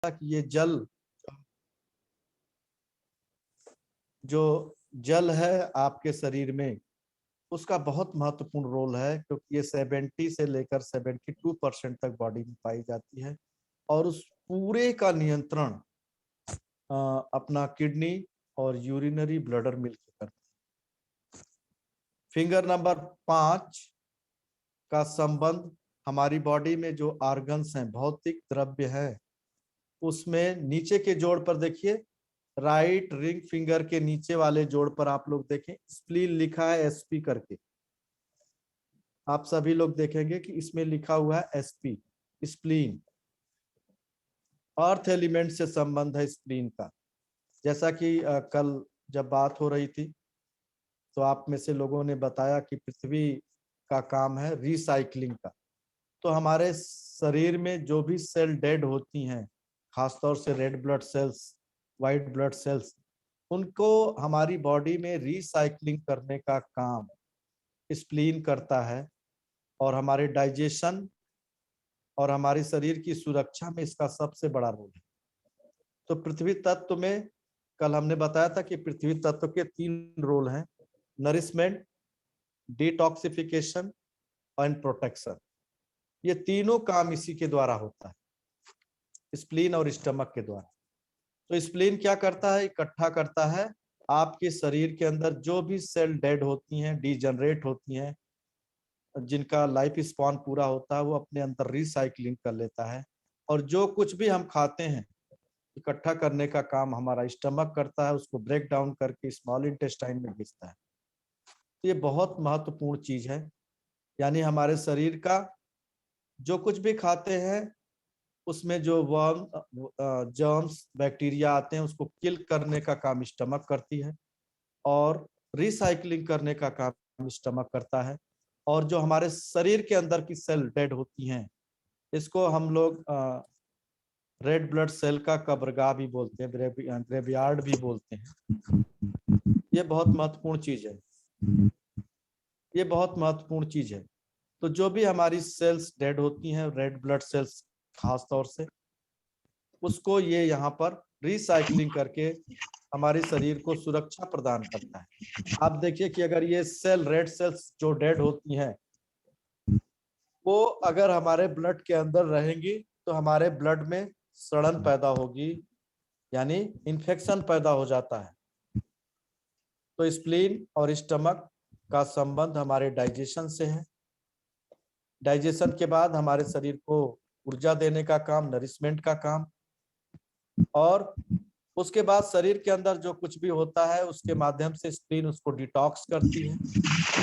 कि ये जो जल है आपके शरीर में, उसका बहुत महत्वपूर्ण रोल है, क्योंकि ये 70 से लेकर 72% तक बॉडी में पाई जाती है। और उस पूरे का नियंत्रण अपना किडनी और यूरिनरी ब्लडर मिलकर करते हैं। फिंगर नंबर 5 का संबंध हमारी बॉडी में जो ऑर्गन्स हैं, भौतिक द्रव्य है, उसमें नीचे के जोड़ पर देखिए, राइट रिंग फिंगर के नीचे वाले जोड़ पर आप लोग देखें स्प्लीन लिखा है एसपी करके। आप सभी लोग देखेंगे कि इसमें लिखा हुआ है एसपी, स्प्लीन। अर्थ एलिमेंट से संबंध है स्प्लीन का। जैसा कि कल जब बात हो रही थी तो आप में से लोगों ने बताया कि पृथ्वी का काम है रिसाइकलिंग का। तो हमारे शरीर में जो भी सेल डेड होती हैं, खासतौर से red blood cells, white blood cells, उनको हमारी बॉडी में रिसाइकलिंग करने का काम स्प्लीन करता है। और हमारे डाइजेशन और हमारे शरीर की सुरक्षा में इसका सबसे बड़ा रोल है। तो पृथ्वी तत्व में कल हमने बताया था कि पृथ्वी तत्व के 3 रोल हैं: नरिशमेंट, डिटॉक्सिफिकेशन एंड प्रोटेक्शन। ये तीनों काम इसी के द्वारा होता है, स्प्लीन और स्टमक के द्वारा। तो स्प्लीन क्या करता है? इकट्ठा करता है आपके शरीर के अंदर जो भी सेल डेड होती हैं, डीजनरेट होती हैं, जिनका लाइफ स्पॉन पूरा होता है, वो अपने अंदर रिसाइकलिंग कर लेता है। और जो कुछ भी हम खाते हैं, इकट्ठा करने का काम हमारा स्टमक करता है, उसको ब्रेक डाउन करके स्मॉल इंटेस्टाइन में भेजता है। तो ये बहुत महत्वपूर्ण चीज है। यानी हमारे शरीर का जो कुछ भी खाते हैं, उसमें जो जर्म्स, बैक्टीरिया आते हैं, उसको किल करने का काम स्टमक करती है और रिसाइकलिंग करने का काम स्टमक करता है। और जो हमारे शरीर के अंदर की सेल डेड होती हैं, इसको हम लोग रेड ब्लड सेल का कब्रगाह भी बोलते हैं, ग्रेवयार्ड भी बोलते हैं। ये बहुत महत्वपूर्ण चीज है, ये बहुत महत्वपूर्ण चीज है। तो जो भी हमारी सेल्स डेड होती हैं, रेड ब्लड सेल्स खास तौर से, उसको ये यहाँ पर रिसाइकलिंग करके हमारे शरीर को सुरक्षा प्रदान करता है। आप देखिए कि अगर ये सेल, रेड सेल्स जो डेड होती हैं, वो अगर हमारे ब्लड के अंदर रहेंगी तो हमारे ब्लड में सड़न पैदा होगी, यानी इन्फेक्शन पैदा हो जाता है। तो स्प्लीन और स्टमक का संबंध हमारे डाइजेशन से है। डाइजेशन के बाद हमारे शरीर को ऊर्जा देने का काम, नरिशमेंट का काम, और उसके बाद शरीर के अंदर जो कुछ भी होता है उसके माध्यम से स्प्लीन उसको डिटॉक्स करती है।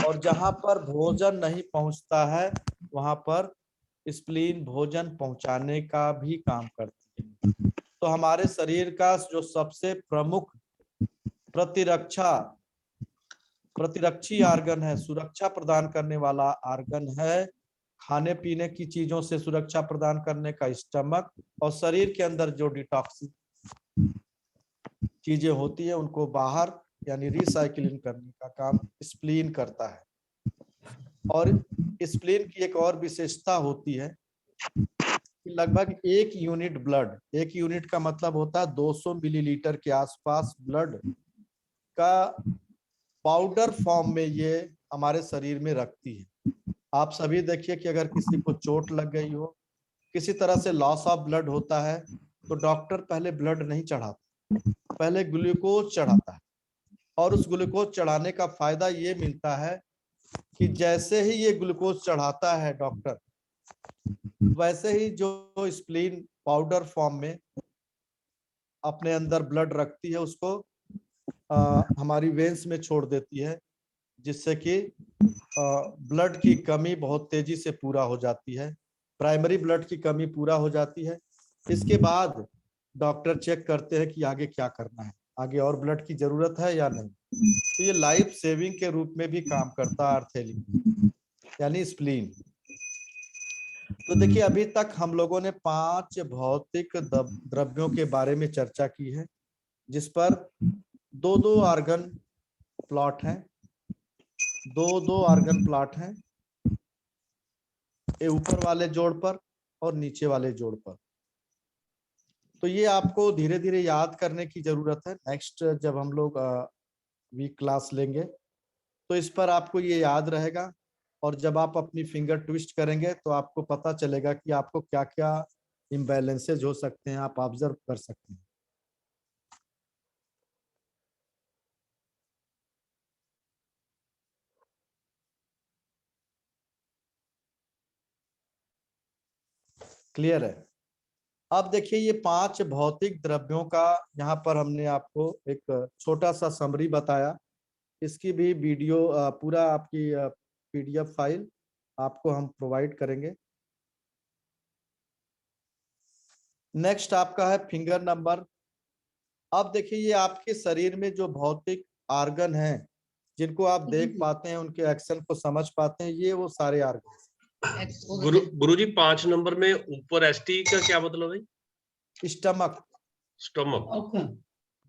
और जहां पर भोजन नहीं पहुंचता है, वहां पर स्प्लीन भोजन पहुंचाने का भी काम करती है। तो हमारे शरीर का जो सबसे प्रमुख प्रतिरक्षी आर्गन है, सुरक्षा प्रदान करने वाला आर्गन है, खाने पीने की चीजों से सुरक्षा प्रदान करने का स्टमक, और शरीर के अंदर जो डिटॉक्सिक चीजें होती है उनको बाहर यानी रिसाइकलिंग करने का काम स्प्लीन करता है। और स्प्लीन की एक और विशेषता होती है कि लगभग 1 यूनिट ब्लड, 1 यूनिट का मतलब होता है 200 मिलीलीटर के आसपास ब्लड का पाउडर फॉर्म में ये हमारे शरीर में रखती है। आप सभी देखिए कि अगर किसी को चोट लग गई हो, किसी तरह से लॉस ऑफ ब्लड होता है, तो डॉक्टर पहले ब्लड नहीं चढ़ाता, पहले ग्लूकोज चढ़ाता है। और उस ग्लूकोज चढ़ाने का फायदा ये मिलता है कि जैसे ही ये ग्लूकोज चढ़ाता है डॉक्टर, वैसे ही जो स्प्लीन पाउडर फॉर्म में अपने अंदर ब्लड रखती है, उसको हमारी वेन्स में छोड़ देती है, जिससे कि ब्लड की कमी बहुत तेजी से पूरा हो जाती है, प्राइमरी ब्लड की कमी पूरा हो जाती है। इसके बाद डॉक्टर चेक करते हैं कि आगे क्या करना है, आगे और ब्लड की जरूरत है या नहीं। तो ये लाइफ सेविंग के रूप में भी काम करता है आर्थेलिन यानी स्प्लीन। तो देखिए, अभी तक हम लोगों ने 5 भौतिक द्रव्यों के बारे में चर्चा की है, जिस पर 2-2 आर्गन प्लॉट हैं, 2-2 आर्गन प्लॉट हैं, ये ऊपर वाले जोड़ पर और नीचे वाले जोड़ पर। तो ये आपको धीरे धीरे याद करने की जरूरत है। नेक्स्ट जब हम लोग वीक क्लास लेंगे तो इस पर आपको ये याद रहेगा, और जब आप अपनी फिंगर ट्विस्ट करेंगे तो आपको पता चलेगा कि आपको क्या क्या इम्बैलेंसेज हो सकते हैं, आप ऑब्जर्व कर सकते हैं। क्लियर है? अब देखिए ये 5 भौतिक द्रव्यों का यहाँ पर हमने आपको एक छोटा सा समरी बताया। इसकी भी वीडियो पूरा आपकी पीडीएफ फाइल आपको हम प्रोवाइड करेंगे। नेक्स्ट आपका है फिंगर नंबर। अब देखिए ये आपके शरीर में जो भौतिक आर्गन हैं जिनको आप देख पाते हैं, उनके एक्शन को समझ पाते हैं, ये वो सारे आर्गन। गुरुजी 5 नंबर में ऊपर एसटी का क्या मतलब है? स्टमक। स्टमक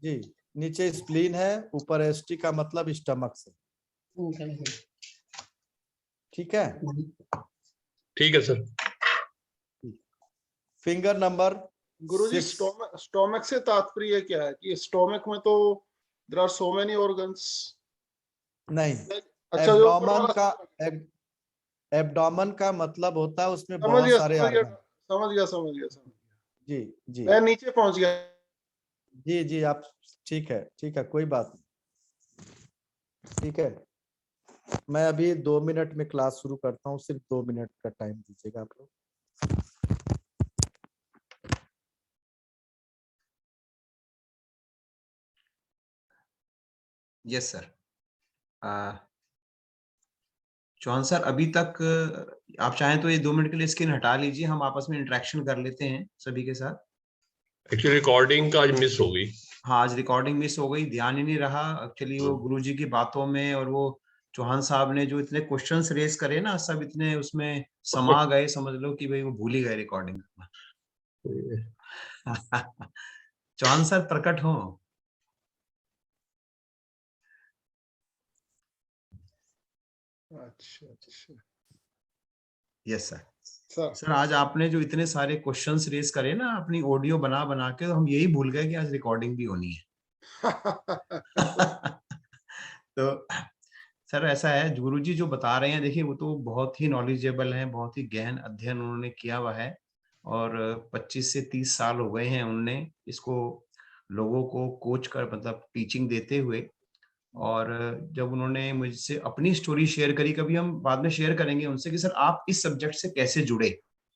जी, नीचे स्प्लीन है, ऊपर एसटी का मतलब स्टमक से। ठीक है? ठीक है सर। फिंगर नंबर गुरुजी स्टोमक से तात्पर्य क्या है कि स्टोमक में तो there are so many organs? नहीं, अच्छा, एब्डोमेन का मतलब होता है उसमें बहुत सारे ऑर्गन। समझ गया। जी जी, मैं नीचे पहुंच गया। जी जी, आप ठीक है, कोई बात नहीं। ठीक है, मैं अभी 2 मिनट में क्लास शुरू करता हूँ, सिर्फ 2 मिनट का टाइम दीजिएगा आप लोग। Yes sir. चौहान सर, अभी तक आप चाहें तो ये 2 मिनट के लिए स्क्रीन हटा लीजिए, हम आपस में इंटरेक्शन कर लेते हैं सभी के साथ। एक्चुअली रिकॉर्डिंग का आज मिस हो गई। हाँ, आज रिकॉर्डिंग मिस हो गई, ध्यान ही नहीं रहा एक्चुअली वो गुरुजी की बातों में, और वो चौहान साहब ने जो इतने क्वेश्चंस रेज करे ना, सब इतने उसमें समा गए, समझ लो कि भाई वो भूल ही गए रिकॉर्डिंग करना। चौहान सर प्रकट हो। अच्छा। Yes sir. सर आज आपने जो इतने सारे क्वेश्चंस रेज करे ना अपनी ऑडियो बना बना के, तो हम यही भूल गए कि आज रिकॉर्डिंग भी होनी है। तो सर ऐसा है, गुरुजी जो बता रहे हैं, देखिए वो तो बहुत ही नॉलेजेबल है, बहुत ही गहन अध्ययन उन्होंने किया हुआ है, और 25 से 30 साल हो गए हैं उनने इसको लोगों को कोच कर, मतलब टीचिंग देते हुए। और जब उन्होंने मुझसे अपनी स्टोरी शेयर करी, कभी हम बाद में शेयर करेंगे उनसे कि सर आप इस सब्जेक्ट से कैसे जुड़े,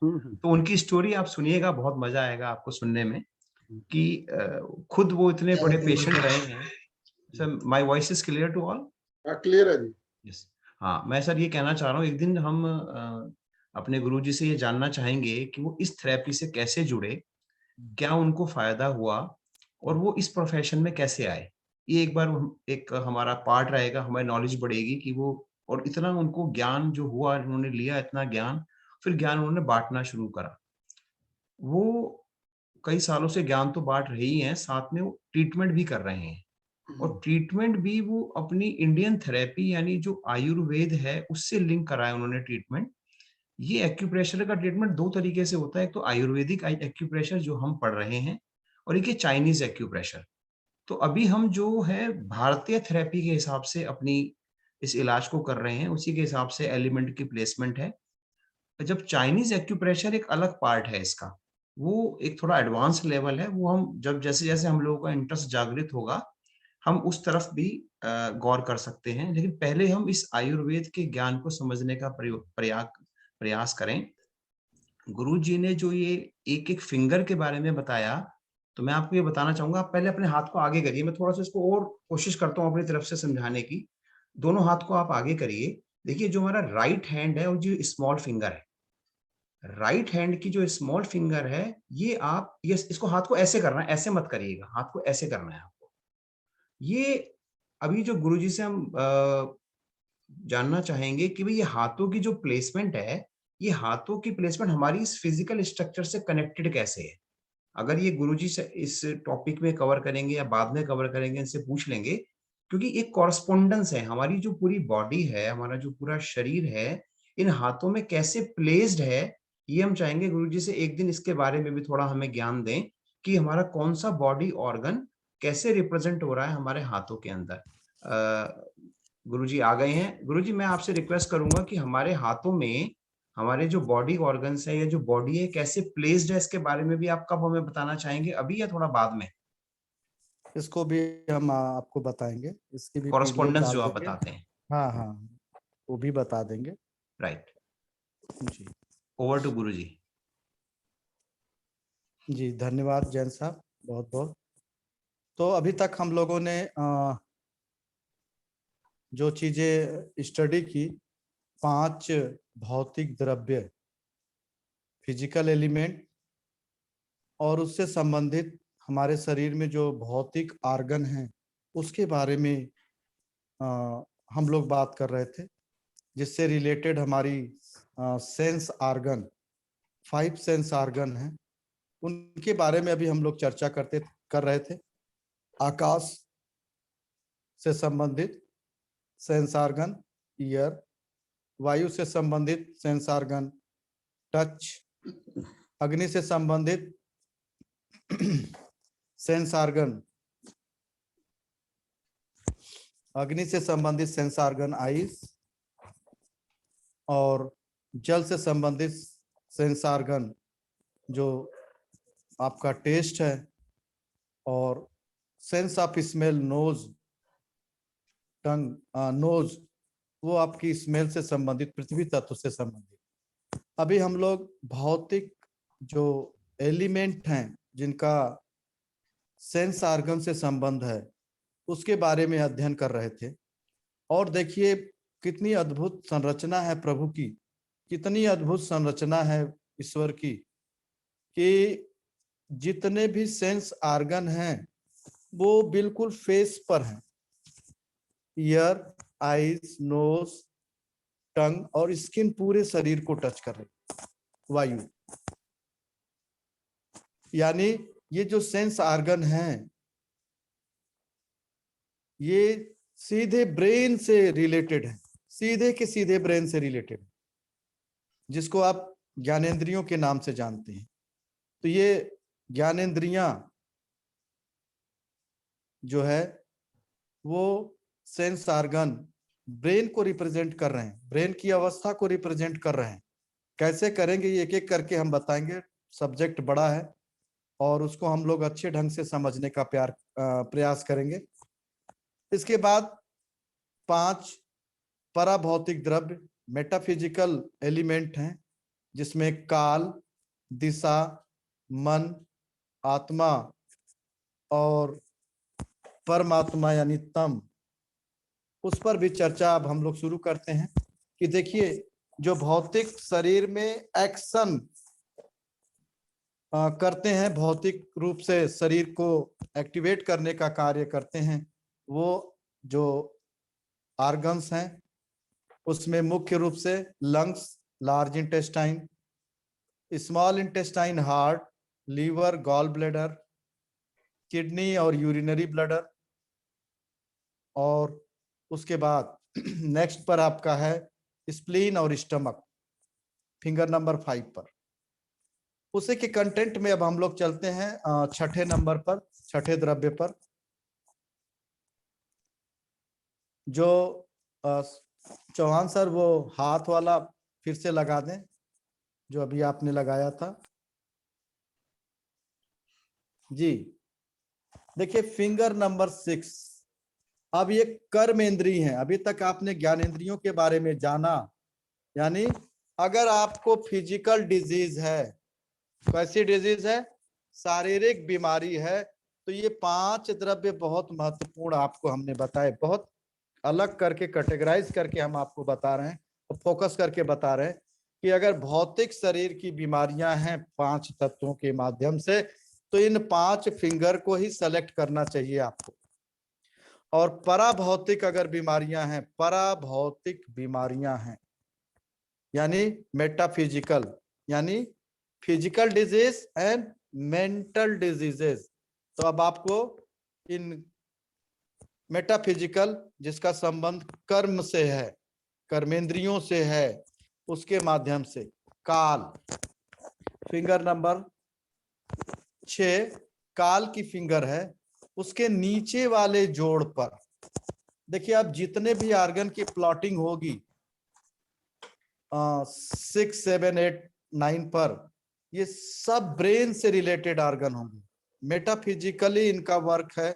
तो उनकी स्टोरी आप सुनिएगा, बहुत मजा आएगा आपको सुनने में कि खुद वो इतने बड़े पेशेंट रहे हैं। Sir my voice is clear to all? Clear है जी। यस। हाँ, मैं सर ये कहना चाह रहा हूँ, एक दिन हम अपने गुरुजी से ये जानना चाहेंगे कि वो इस थेरेपी से कैसे जुड़े, क्या उनको फायदा हुआ, और वो इस प्रोफेशन में कैसे आए। ये एक बार एक हमारा पार्ट रहेगा, हमारी नॉलेज बढ़ेगी कि वो, और इतना उनको ज्ञान जो हुआ, उन्होंने लिया इतना ज्ञान, फिर ज्ञान उन्होंने बांटना शुरू करा। वो कई सालों से ज्ञान तो बांट रहे ही हैं, साथ में वो ट्रीटमेंट भी कर रहे हैं, और ट्रीटमेंट भी वो अपनी इंडियन थेरेपी यानी जो आयुर्वेद है उससे लिंक कराया उन्होंने ट्रीटमेंट। ये एक्यूप्रेशर का ट्रीटमेंट 2 तरीके से होता है, एक तो आयुर्वेदिक एक्यूप्रेशर जो हम पढ़ रहे हैं, और एक ये चाइनीज एक्यूप्रेशर। तो अभी हम जो है भारतीय थेरेपी के हिसाब से अपनी इस इलाज को कर रहे हैं, उसी के हिसाब से एलिमेंट की प्लेसमेंट है। जब चाइनीज एक्यूप्रेशर एक अलग पार्ट है इसका, वो एक थोड़ा एडवांस लेवल है, वो हम जब जैसे जैसे हम लोगों का इंटरेस्ट जागृत होगा, हम उस तरफ भी गौर कर सकते हैं। लेकिन पहले हम इस आयुर्वेद के ज्ञान को समझने का प्रयास करें। गुरुजी ने जो ये एक एक फिंगर के बारे में बताया, तो मैं आपको ये बताना चाहूंगा, आप पहले अपने हाथ को आगे करिए, मैं थोड़ा सा इसको और कोशिश करता हूँ अपनी तरफ से समझाने की। दोनों हाथ को आप आगे करिए। देखिए जो हमारा राइट हैंड है और जो स्मॉल फिंगर है, राइट हैंड की जो स्मॉल फिंगर है, ये आप ये इसको हाथ को ऐसे करना है, ऐसे मत करिएगा, हाथ को ऐसे करना है आपको। ये अभी जो गुरुजी से हम जानना चाहेंगे कि भाई ये हाथों की जो प्लेसमेंट है, ये हाथों की प्लेसमेंट हमारी इस फिजिकल स्ट्रक्चर से कनेक्टेड कैसे है। अगर ये गुरुजी से इस टॉपिक में कवर करेंगे या बाद में कवर करेंगे, इनसे पूछ लेंगे, क्योंकि एक कॉरस्पोंडेंस है, हमारी जो पूरी बॉडी है, हमारा जो पूरा शरीर है, इन हाथों में कैसे प्लेस्ड है, ये हम चाहेंगे गुरुजी से एक दिन इसके बारे में भी थोड़ा हमें ज्ञान दें, कि हमारा कौन सा बॉडी ऑर्गन कैसे रिप्रेजेंट हो रहा है हमारे हाथों के अंदर। गुरुजी आ गए हैं। गुरुजी मैं आपसे रिक्वेस्ट करूंगा कि हमारे हाथों में हमारे जो बॉडी ऑर्गन्स है या जो बॉडी है कैसे प्लेस्ड है, इसके बारे में भी आप कब हमें बताना चाहेंगे, अभी या थोड़ा बाद में? इसको भी हम आपको बताएंगे, इसकी भी पीडीएफ कॉरस्पॉन्डेंस डाल जो आप देंगे। बताते हैं। हाँ हाँ, वो भी बता देंगे। राइट, जी ओवर टू गुरुजी। जी, धन्यवाद जैन साहब, बहुत बहुत। तो अभी तक हम लोगों ने जो चीजें स्टडी की, 5 भौतिक द्रव्य, फिजिकल एलिमेंट, और उससे संबंधित हमारे शरीर में जो भौतिक आर्गन हैं उसके बारे में हम लोग बात कर रहे थे, जिससे रिलेटेड हमारी सेंस आर्गन, 5 सेंस आर्गन हैं, उनके बारे में अभी हम लोग चर्चा कर रहे थे। आकाश से संबंधित सेंस आर्गन ईयर, वायु से संबंधित सेंस आर्गन टच, अग्नि से संबंधित सेंस आर्गन, अग्नि से संबंधित सेंस आर्गन आइस, और जल से संबंधित सेंस आर्गन जो आपका टेस्ट है, और sense of smell nose, tongue, nose, वो आपकी स्मेल से संबंधित, पृथ्वी तत्व से संबंधित। अभी हम लोग भौतिक जो एलिमेंट हैं जिनका सेंस आर्गन से संबंध है उसके बारे में अध्ययन कर रहे थे। और देखिए कितनी अद्भुत संरचना है प्रभु की, कितनी अद्भुत संरचना है ईश्वर की, कि जितने भी सेंस आर्गन हैं वो बिल्कुल फेस पर हैं। ईयर, आईज, नोज, टंग और स्किन पूरे शरीर को टच कर रही। वायु, यानी ये जो सेंस आर्गन हैं ये सीधे ब्रेन से रिलेटेड है, सीधे के सीधे ब्रेन से रिलेटेड, जिसको आप ज्ञानेंद्रियों के नाम से जानते हैं। तो ये ज्ञानेंद्रियां जो है वो सेंस आर्गन ब्रेन को रिप्रेजेंट कर रहे हैं, ब्रेन की अवस्था को रिप्रेजेंट कर रहे हैं। कैसे करेंगे ये एक एक करके हम बताएंगे, सब्जेक्ट बड़ा है और उसको हम लोग अच्छे ढंग से समझने का प्रयास करेंगे। इसके बाद 5 पराभौतिक द्रव्य, मेटाफिजिकल एलिमेंट हैं, जिसमें काल, दिशा, मन, आत्मा और परमात्मा यानी तम, उस पर भी चर्चा अब हम लोग शुरू करते हैं। कि देखिए जो भौतिक शरीर में एक्शन करते हैं, भौतिक रूप से शरीर को एक्टिवेट करने का कार्य करते हैं, वो जो आर्गन्स हैं उसमें मुख्य रूप से lungs, large intestine, small intestine, heart, liver, gall bladder, kidney और यूरिनरी ब्लैडर, और उसके बाद नेक्स्ट पर आपका है स्प्लीन और स्टमक, फिंगर नंबर 5 पर। उसी के कंटेंट में अब हम लोग चलते हैं छठे नंबर पर, छठे द्रव्य पर, जो चौहान सर वो हाथ वाला फिर से लगा दें जो अभी आपने लगाया था जी। देखिए फिंगर नंबर 6, अब ये कर्मेंद्रिय है। अभी तक आपने ज्ञानेंद्रियों के बारे में जाना, यानी अगर आपको फिजिकल डिजीज है, कैसी डिजीज है, शारीरिक बीमारी है, तो ये 5 द्रव्य बहुत महत्वपूर्ण आपको हमने बताए, बहुत अलग करके कैटेगराइज करके हम आपको बता रहे हैं और फोकस करके बता रहे हैं कि अगर भौतिक शरीर की बीमारियां हैं 5 तत्वों के माध्यम से, तो इन 5 फिंगर को ही सेलेक्ट करना चाहिए आपको। और पराभौतिक अगर बीमारियां हैं, पराभौतिक बीमारियां हैं यानी मेटाफिजिकल, यानी physical disease and mental diseases, तो अब आपको इन मेटाफिजिकल जिसका संबंध कर्म से है, कर्मेंद्रियों से है, उसके माध्यम से काल, फिंगर नंबर 6, काल की फिंगर है उसके नीचे वाले जोड़ पर देखिए, आप जितने भी आर्गन की प्लॉटिंग होगी 6, 7, 8, 9 पर, ये सब ब्रेन से रिलेटेड आर्गन होंगे। मेटाफिजिकली इनका वर्क है।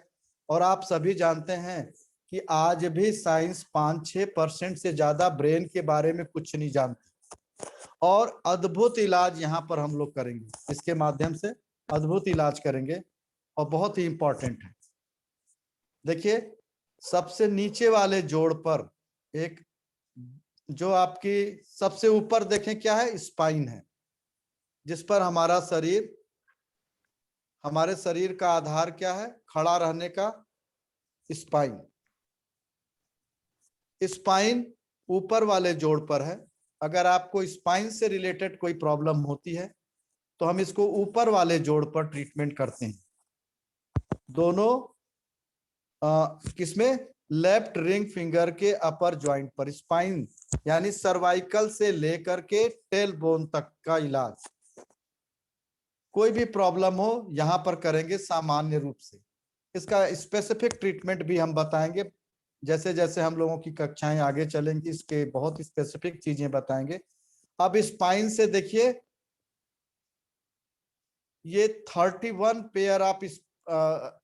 और आप सभी जानते हैं कि आज भी साइंस 5-6% से ज्यादा ब्रेन के बारे में कुछ नहीं जानती। और अद्भुत इलाज यहाँ पर हम लोग करेंगे, इसके माध्यम से अद्भुत इलाज करेंगे और बहुत ही इंपॉर्टेंट है। देखिए, सबसे नीचे वाले जोड़ पर एक, जो आपकी सबसे ऊपर देखें क्या है, स्पाइन है, जिस पर हमारा शरीर, हमारे शरीर का आधार क्या है, खड़ा रहने का स्पाइन। स्पाइन ऊपर वाले जोड़ पर है। अगर आपको स्पाइन से रिलेटेड कोई प्रॉब्लम होती है तो हम इसको ऊपर वाले जोड़ पर ट्रीटमेंट करते हैं। दोनों किसमें, लेफ्ट रिंग फिंगर के अपर जॉइंट पर। स्पाइन यानी सर्वाइकल से लेकर के टेल बोन तक का इलाज, कोई भी प्रॉब्लम हो यहां पर करेंगे सामान्य रूप से। इसका स्पेसिफिक ट्रीटमेंट भी हम बताएंगे, जैसे जैसे हम लोगों की कक्षाएं आगे चलेंगी इसके बहुत स्पेसिफिक चीजें बताएंगे। अब स्पाइन से देखिए, ये 31 पेयर ऑफ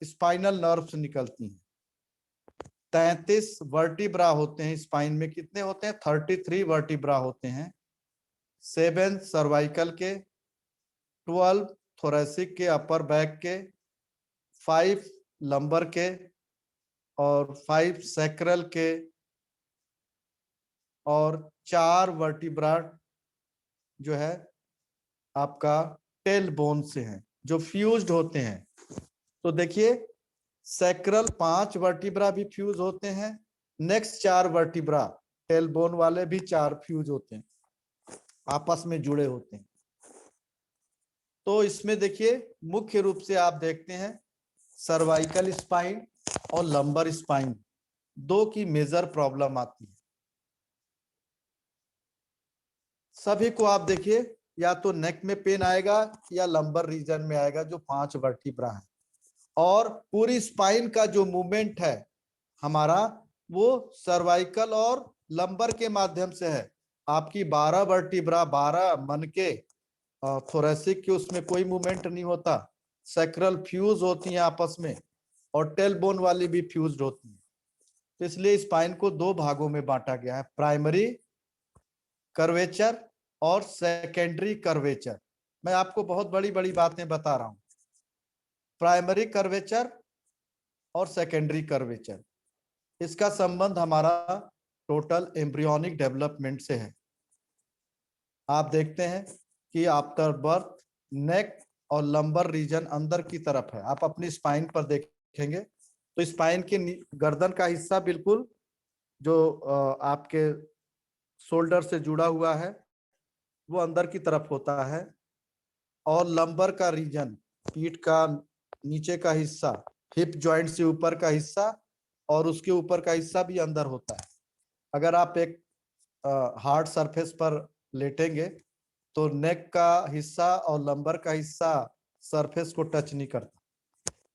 स्पाइनल नर्व्स निकलती हैं। 33 वर्टिब्रा होते हैं स्पाइन में। कितने होते हैं, 33 वर्टिब्रा होते हैं। 7 सर्वाइकल के, 12 थोरेसिक के अपर बैक के, 5 लंबर के और 5 सैक्रल के और 4 वर्टिब्रा जो है आपका टेल बोन से हैं, जो फ्यूज्ड होते हैं। तो देखिए, सैक्रल 5 वर्टिब्रा भी फ्यूज होते हैं। नेक्स्ट 4 वर्टिब्रा टेल बोन वाले भी 4 फ्यूज होते हैं, आपस में जुड़े होते हैं। तो इसमें देखिए, मुख्य रूप से आप देखते हैं सर्वाइकल स्पाइन और लंबर स्पाइन, दो की मेजर प्रॉब्लम आती है। सभी को आप देखिए, या तो नेक में पेन आएगा या लंबर रीजन में आएगा, जो 5 वर्टिब्रा है। और पूरी स्पाइन का जो मूवमेंट है हमारा, वो सर्वाइकल और लंबर के माध्यम से है। आपकी 12 वर्टिब्रा, 12 मन के, थोरेसिक के उसमें कोई मूवमेंट नहीं होता। सैक्रल फ्यूज होती हैं आपस में और टेल बोन वाली भी फ्यूज्ड होती है। तो इसलिए स्पाइन को 2 भागों में बांटा गया है, प्राइमरी कर्वेचर और सेकेंडरी कर्वेचर। मैं आपको बहुत बड़ी बड़ी बातें बता रहा हूं। प्राइमरी कर्वेचर और सेकेंडरी कर्वेचर, इसका संबंध हमारा टोटल एम्ब्रियोनिक डेवलपमेंट से है। आप देखते हैं कि आफ्टर बर्थ नेक और लंबर रीजन अंदर की तरफ है। आप अपनी स्पाइन पर देखेंगे तो स्पाइन के गर्दन का हिस्सा बिल्कुल जो आपके शोल्डर से जुड़ा हुआ है वो अंदर की तरफ होता है। और लंबर का रीजन, पीठ का नीचे का हिस्सा, हिप जॉइंट से ऊपर का हिस्सा और उसके ऊपर का हिस्सा भी अंदर होता है। अगर आप एक हार्ड सरफेस पर लेटेंगे तो नेक का हिस्सा और लंबर का हिस्सा सरफेस को टच नहीं करता।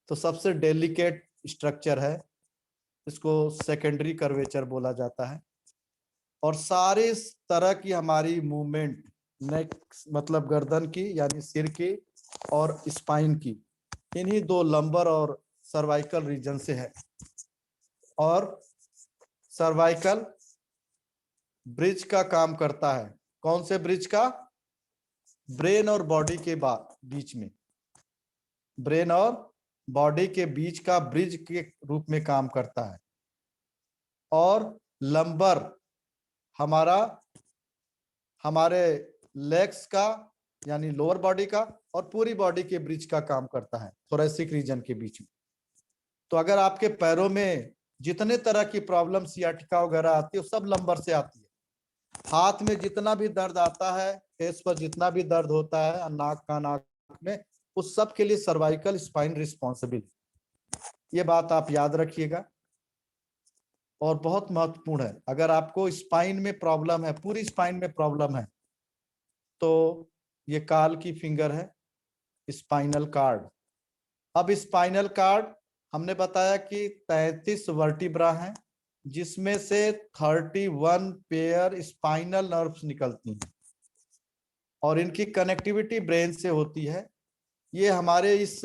तो सबसे डेलिकेट स्ट्रक्चर है, इसको सेकेंडरी कर्वेचर बोला जाता है। और सारे तरह की हमारी मूवमेंट, नेक मतलब गर्दन की यानी सिर की और स्पाइन की, इन्हीं 2 लंबर और सर्वाइकल रीजन से है। और सर्वाइकल ब्रिज का काम करता है। कौन से ब्रिज का, ब्रेन और बॉडी के बीच में, ब्रेन और बॉडी के बीच का ब्रिज के रूप में काम करता है। और लंबर हमारा हमारे लेग्स का यानी लोअर बॉडी का और पूरी बॉडी के ब्रिज का काम करता है, थोरेसिक रीजन के बीच में। तो अगर आपके पैरों में जितने तरह की प्रॉब्लम, सियाटिका वगैरह आती है, वो सब लंबर से आती है। हाथ में जितना भी दर्द आता है, फेस पर जितना भी दर्द होता है, नाक में, उस सब के लिए सर्वाइकल स्पाइन रिस्पॉन्सिबल। ये बात आप याद रखिएगा और बहुत महत्वपूर्ण है। अगर आपको स्पाइन में प्रॉब्लम है, पूरी स्पाइन में प्रॉब्लम है, तो ये काल की फिंगर है, स्पाइनल कार्ड। अब स्पाइनल कार्ड हमने बताया कि 33 वर्टिब्रा हैं, जिसमें से 31 पेयर स्पाइनल नर्व्स निकलती हैं और इनकी कनेक्टिविटी ब्रेन से होती है। ये हमारे इस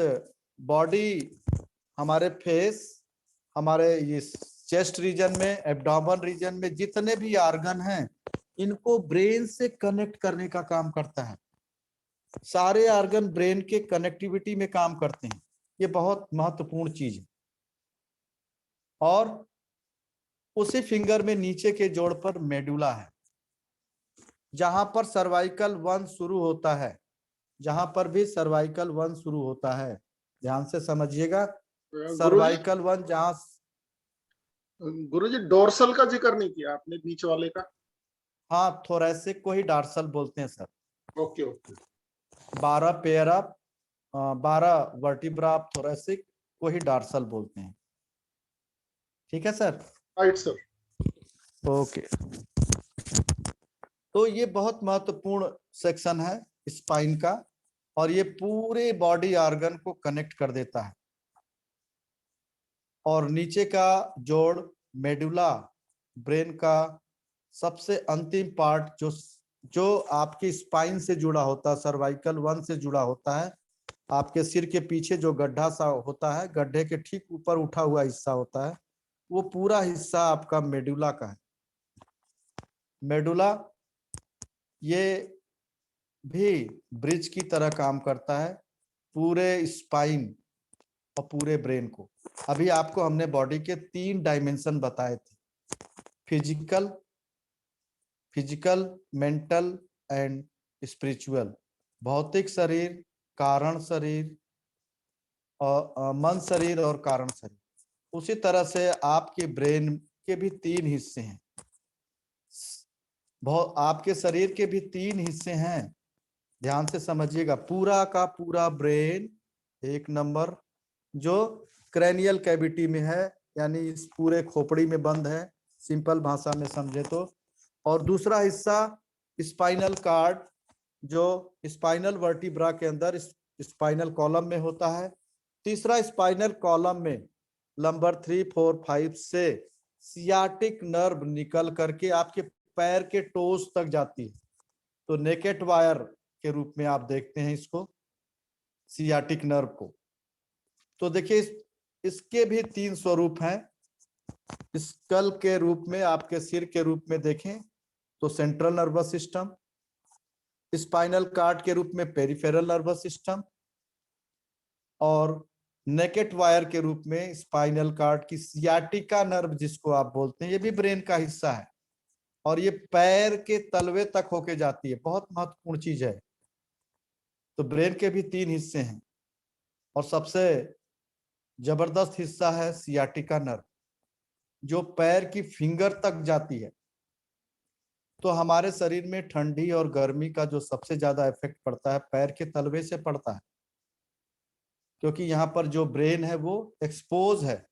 बॉडी, हमारे फेस, हमारे इस चेस्ट रीजन में, एब्डोमेन रीजन में जितने भी ऑर्गन हैं, इनको ब्रेन से कनेक्ट करने का काम करता है। सारे ऑर्गन ब्रेन के कनेक्टिविटी में काम करते हैं। ये बहुत महत्वपूर्ण चीज है। और उसी फिंगर में नीचे के जोड़ पर मेडुला है, जहां पर सर्वाइकल 1 शुरू होता है। जहां पर भी सर्वाइकल 1 शुरू होता है, ध्यान से समझिएगा। सर्वाइकल 1 जहां, गुरुजी डोर्सल का जिक्र नहीं किया आपने, बीच वाले का। हाँ, थोरैसिक को ही डार्सल बोलते हैं sir. Okay okay. 12 pair of 12 vertebra of thoracic को ही डार्सल बोलते हैं। ठीक है सर? Right sir. ओके। तो ये बहुत महत्वपूर्ण सेक्शन है स्पाइन का, और ये पूरे बॉडी ऑर्गन को कनेक्ट कर देता है। और नीचे का जोड़ मेडुला, ब्रेन का सबसे अंतिम पार्ट, जो आपकी स्पाइन से जुड़ा होता है, सर्वाइकल 1 से जुड़ा होता है। आपके सिर के पीछे जो गड्ढा सा होता है, गड्ढे के ठीक ऊपर उठा हुआ हिस्सा होता है, वो पूरा हिस्सा आपका मेडुला का है। मेडुला ये भी ब्रिज की तरह काम करता है पूरे स्पाइन और पूरे ब्रेन को। अभी आपको हमने बॉडी के 3 डायमेंशन बताए थे, फिजिकल, मेंटल एंड स्पिरिचुअल। भौतिक शरीर, कारण शरीर, और मन शरीर और कारण शरीर। उसी तरह से आपके ब्रेन के भी 3 हिस्से हैं। आपके शरीर के भी 3 हिस्से हैं, ध्यान से समझिएगा। पूरा का पूरा ब्रेन 1 नंबर, जो क्रैनियल कैविटी में है, यानी इस पूरे खोपड़ी में बंद है, सिंपल भाषा में समझे तो। और दूसरा हिस्सा स्पाइनल कार्ड, जो स्पाइनल वर्टिब्रा के अंदर स्पाइनल कॉलम में होता है। तीसरा स्पाइनल कॉलम में नंबर 3, 4, 5 से सियाटिक नर्व निकल करके आपके पैर के टोज तक जाती है। तो नेकेट वायर के रूप में आप देखते हैं इसको, सियाटिक नर्व को। तो देखिए इसके भी 3 स्वरूप हैं। स्कल के रूप में, आपके सिर के रूप में देखें तो central nervous system, spinal cord के रूप में पेरिफेरल नर्वस सिस्टम, और नेकेट वायर के रूप में स्पाइनल कार्ड की सियाटिका नर्व जिसको आप बोलते हैं, ये भी ब्रेन का हिस्सा है। और ये पैर के तलवे तक होके जाती है, बहुत महत्वपूर्ण चीज है। तो ब्रेन के भी 3 हिस्से हैं, और सबसे जबरदस्त हिस्सा है सियाटिका नर्व, जो पैर की फिंगर तक जाती है। तो हमारे शरीर में ठंडी और गर्मी का जो सबसे ज्यादा इफेक्ट पड़ता है, पैर के तलवे से पड़ता है, क्योंकि यहाँ पर जो ब्रेन है वो एक्सपोज है,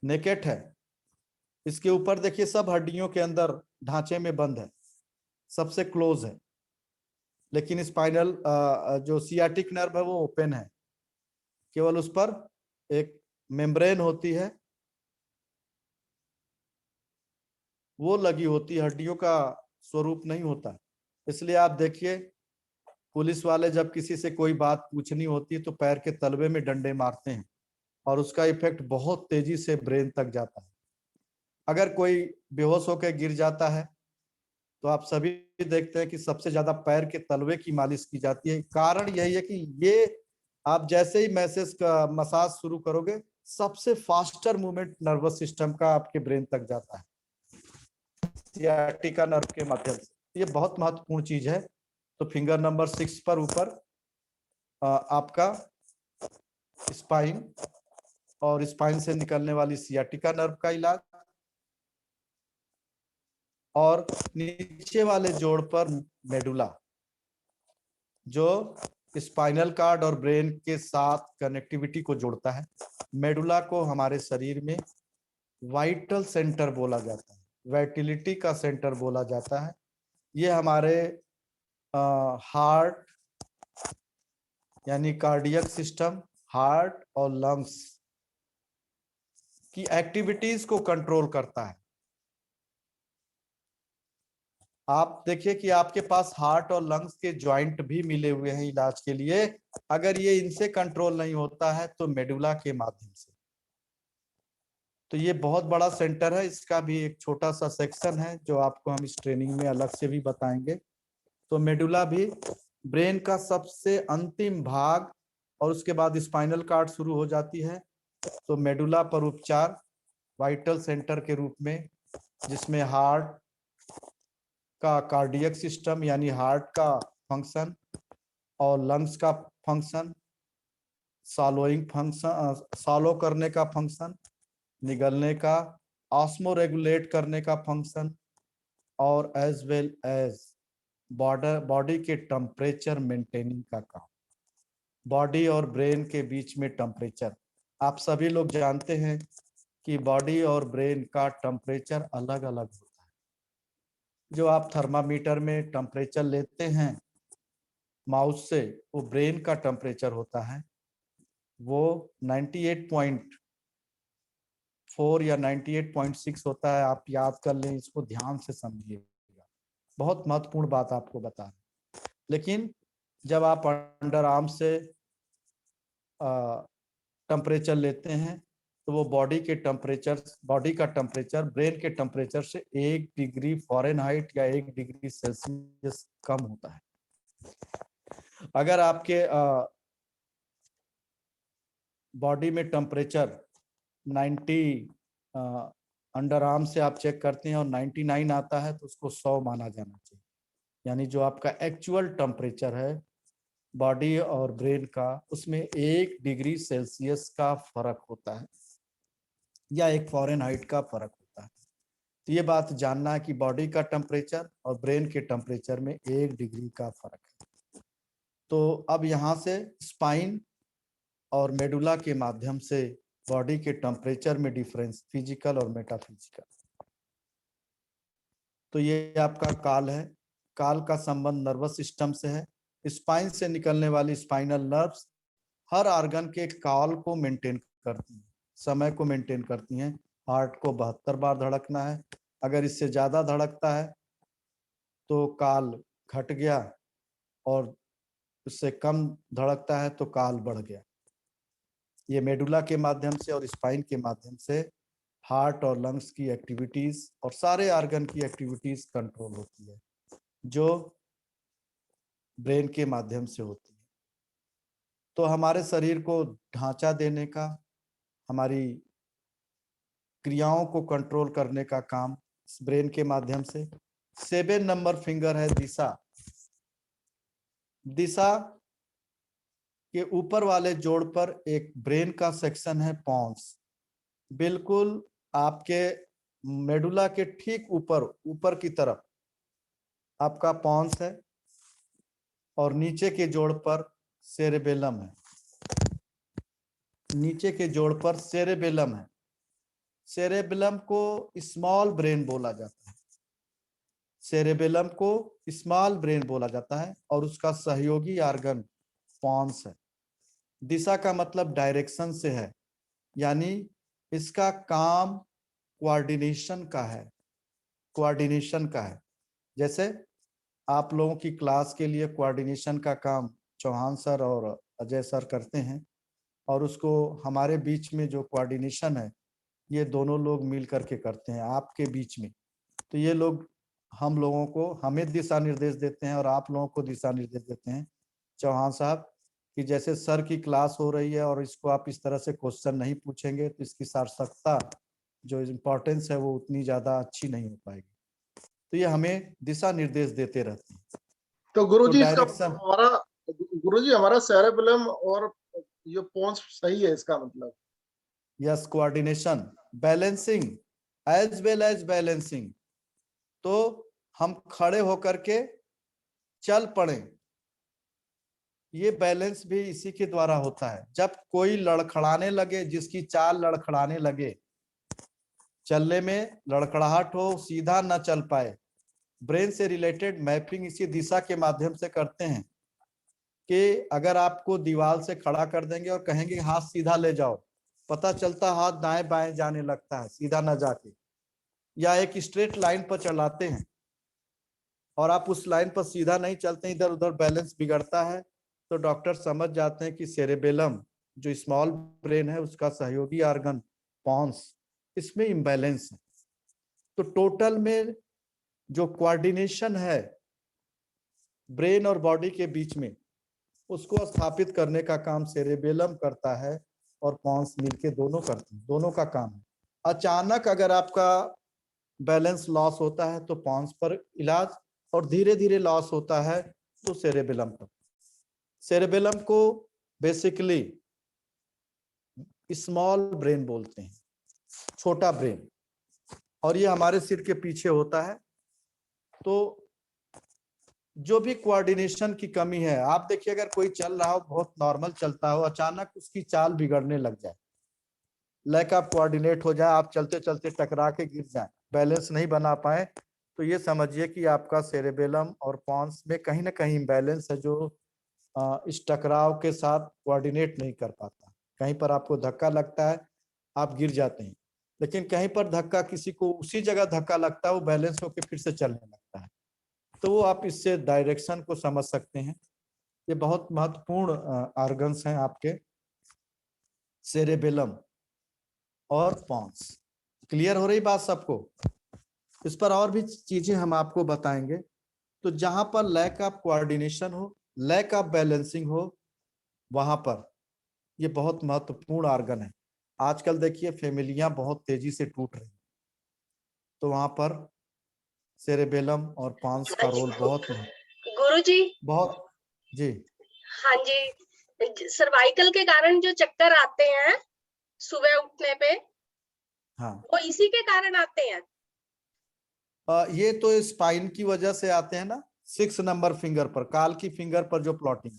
नेकेट है। इसके ऊपर देखिए सब हड्डियों के अंदर ढांचे में बंद है, सबसे क्लोज है। लेकिन स्पाइनल जो सियाटिक नर्व है वो ओपन है, केवल उस पर एक मेम्ब्रेन होती है, वो लगी होती है, हड्डियों का स्वरूप नहीं होता। इसलिए आप देखिए पुलिस वाले जब किसी से कोई बात पूछनी होती है तो पैर के तलवे में डंडे मारते हैं, और उसका इफेक्ट बहुत तेजी से ब्रेन तक जाता है। अगर कोई बेहोश होकर गिर जाता है तो आप सभी देखते हैं कि सबसे ज्यादा पैर के तलवे की मालिश की जाती है। कारण यही है कि ये आप जैसे ही मसाज शुरू करोगे, सबसे फास्टर मूवमेंट नर्वस सिस्टम का आपके ब्रेन तक जाता है, सियाटिका नर्व के माध्यम से। ये बहुत महत्वपूर्ण चीज है। तो फिंगर नंबर 6 पर ऊपर आपका स्पाइन और स्पाइन से निकलने वाली सियाटिका नर्व का इलाज, और नीचे वाले जोड़ पर मेडुला, जो स्पाइनल कार्ड और ब्रेन के साथ कनेक्टिविटी को जोड़ता है। मेडुला को हमारे शरीर में वाइटल सेंटर बोला जाता है, वाइटिलिटी का सेंटर बोला जाता है। ये हमारे हार्ट यानी कार्डियक सिस्टम, हार्ट और लंग्स की एक्टिविटीज को कंट्रोल करता है। आप देखिए कि आपके पास हार्ट और लंग्स के जॉइंट भी मिले हुए हैं इलाज के लिए। अगर ये इनसे कंट्रोल नहीं होता है तो मेडुला के माध्यम से। तो ये बहुत बड़ा सेंटर है, इसका भी एक छोटा सा सेक्शन है जो आपको हम इस ट्रेनिंग में अलग से भी बताएंगे। तो मेडुला भी ब्रेन का सबसे अंतिम भाग और उसके बाद स्पाइनल कार्ड शुरू हो जाती है। तो मेडुला पर उपचार वाइटल सेंटर के रूप में, जिसमें हार्ट का कार्डियक सिस्टम यानी हार्ट का फंक्शन और लंग्स का फंक्शन, सॉलोइंग फंक्शन, सॉलो करने का फंक्शन, निगलने का, ऑस्मो रेगुलेट करने का फंक्शन, और एज वेल एज बॉडी के टेम्परेचर मेंटेनिंग का काम। बॉडी और ब्रेन के बीच में टेम्परेचर, आप सभी लोग जानते हैं कि बॉडी और ब्रेन का टेम्परेचर अलग अलग होता है। जो आप थर्मामीटर में टेम्परेचर लेते हैं माउस से, वो ब्रेन का टेम्परेचर होता है, वो 98.4 या 98.6 होता है। आप याद कर लें, इसको ध्यान से समझिएगा, बहुत महत्वपूर्ण बात आपको बता रहे हैं। लेकिन जब आप अंडर आर्म से टेम्परेचर लेते हैं तो वो बॉडी का टेम्परेचर ब्रेन के टेम्परेचर से 1 डिग्री फ़ारेनहाइट या 1 डिग्री सेल्सियस कम होता है। अगर आपके बॉडी में टेम्परेचर 90 अंडर आर्म से आप चेक करते हैं और 99 आता है तो उसको 100 माना जाना चाहिए। यानी जो आपका एक्चुअल टेम्परेचर है बॉडी और ब्रेन का, उसमें 1 डिग्री सेल्सियस का फर्क होता है या 1 फ़ारेनहाइट का फर्क होता है। तो ये बात जानना है कि बॉडी का टेम्परेचर और ब्रेन के टेम्परेचर में 1 डिग्री का फर्क है। तो अब यहाँ से स्पाइन और मेडुला के माध्यम से बॉडी के टेम्परेचर में डिफरेंस, फिजिकल और मेटाफिजिकल। तो ये आपका काल है। काल का संबंध नर्वस सिस्टम से है। स्पाइन से निकलने वाली स्पाइनल नर्व्स हर ऑर्गन के काल को मेंटेन करती हैं, समय को मेंटेन करती हैं। हार्ट को 72 बार धड़कना है, अगर इससे ज्यादा धड़कता है तो काल घट गया, और उससे कम धड़कता है तो काल बढ़ गया। ये मेडुला के माध्यम से और स्पाइन के माध्यम से हार्ट और लंग्स की एक्टिविटीज और सारे ऑर्गन की एक्टिविटीज कंट्रोल होती है, जो ब्रेन के माध्यम से होती है। तो हमारे शरीर को ढांचा देने का, हमारी क्रियाओं को कंट्रोल करने का काम ब्रेन के माध्यम से। 7 नंबर फिंगर है दिशा। दिशा के ऊपर वाले जोड़ पर एक ब्रेन का सेक्शन है पॉन्स। बिल्कुल आपके मेडुला के ठीक ऊपर की तरफ आपका पॉन्स है, और नीचे के जोड़ पर सेरेबेलम है। नीचे के जोड़ पर सेरेबेलम है। सेरेबेलम को स्मॉल ब्रेन बोला जाता है। सेरेबेलम को स्मॉल ब्रेन बोला जाता है और उसका सहयोगी ऑर्गन पॉन्स है। दिशा का मतलब डायरेक्शन से है, यानी इसका काम कोऑर्डिनेशन का है। कोऑर्डिनेशन का है। जैसे आप लोगों की क्लास के लिए कोऑर्डिनेशन का काम चौहान सर और अजय सर करते हैं, और उसको हमारे बीच में जो कोऑर्डिनेशन है ये दोनों लोग मिल करके करते हैं आपके बीच में। तो ये लोग हम लोगों को, हमें दिशा निर्देश देते हैं और आप लोगों को दिशा निर्देश देते हैं चौहान साहब, कि जैसे सर की क्लास हो रही है और इसको आप इस तरह से क्वेश्चन नहीं पूछेंगे तो इसकी सार्थकता, जो इम्पोर्टेंस है, वो उतनी ज्यादा अच्छी नहीं हो पाएगी। तो ये हमें दिशा निर्देश देते रहते हैं। तो गुरुजी इसका डायरेक्शन, हमारा सेरेबेलम और ये पॉन्स सही है, इसका मतलब? Yes, coordination, balancing, as well as balancing. तो हम खड़े होकर के चल पड़े, ये बैलेंस भी इसी के द्वारा होता है। जब कोई लड़खड़ाने लगे, जिसकी चाल लड़खड़ाने लगे, चलने में लड़खड़ाहट हो, सीधा न चल पाए, ब्रेन से रिलेटेड मैपिंग इसी दिशा के माध्यम से करते हैं कि अगर आपको दीवार से खड़ा कर देंगे और कहेंगे हाथ सीधा ले जाओ, पता चलता हाथ दाएं बाएं जाने लगता है, सीधा ना जाके, या एक स्ट्रेट लाइन पर चलाते हैं और आप उस लाइन पर सीधा नहीं चलते, इधर उधर बैलेंस बिगड़ता है, तो डॉक्टर समझ जाते हैं कि सेरेबेलम जो स्मॉल ब्रेन है उसका सहयोगी ऑर्गन पॉन्स, इसमें इम्बैलेंस है। तो टोटल में जो कोऑर्डिनेशन है ब्रेन और बॉडी के बीच में, उसको स्थापित करने का काम सेरेबेलम करता है और पॉन्स मिलके दोनों करते हैं, दोनों का काम है। अचानक अगर आपका बैलेंस लॉस होता है तो पॉन्स पर इलाज, और धीरे धीरे लॉस होता है तो सेरेबेलम पर। सेरेबेलम को बेसिकली स्मॉल ब्रेन बोलते हैं, छोटा ब्रेन, और ये हमारे सिर के पीछे होता है। तो जो भी कोऑर्डिनेशन की कमी है, आप देखिए अगर कोई चल रहा हो, बहुत नॉर्मल चलता हो, अचानक उसकी चाल बिगड़ने लग जाए, लैक ऑफ कोऑर्डिनेट हो जाए, आप चलते चलते टकरा के गिर जाए, बैलेंस नहीं बना पाए, तो ये समझिए कि आपका सेरेबेलम और पॉन्स में कहीं ना कहीं इम्बैलेंस है, जो इस टकराव के साथ कोऑर्डिनेट नहीं कर पाता। कहीं पर आपको धक्का लगता है, आप गिर जाते हैं, लेकिन कहीं पर धक्का, किसी को उसी जगह धक्का लगता है, वो बैलेंस होकर फिर से चलने लगता है। तो वो आप इससे डायरेक्शन को समझ सकते हैं। ये बहुत महत्वपूर्ण ऑर्गन्स हैं आपके, सेरेबेलम और पॉन्स। क्लियर हो रही बात सबको? इस पर और भी चीजें हम आपको बताएंगे। तो जहां पर लैक ऑफ कोऑर्डिनेशन हो, लैक ऑफ बैलेंसिंग हो, वहां पर ये बहुत महत्वपूर्ण ऑर्गन है। आजकल देखिए फैमिलियां बहुत तेजी से टूट रही, तो वहां पर सेरेबेलम और पॉन्स का रोल बहुत गुरुजी। बहुत जी। हाँ जी, सर्वाइकल के कारण जो चक्कर आते हैं सुबह उठने पे, हाँ, वो इसी के कारण आते हैं। ये तो स्पाइन की वजह से आते हैं ना, 6 नंबर फिंगर पर, काल की फिंगर पर जो प्लॉटिंग।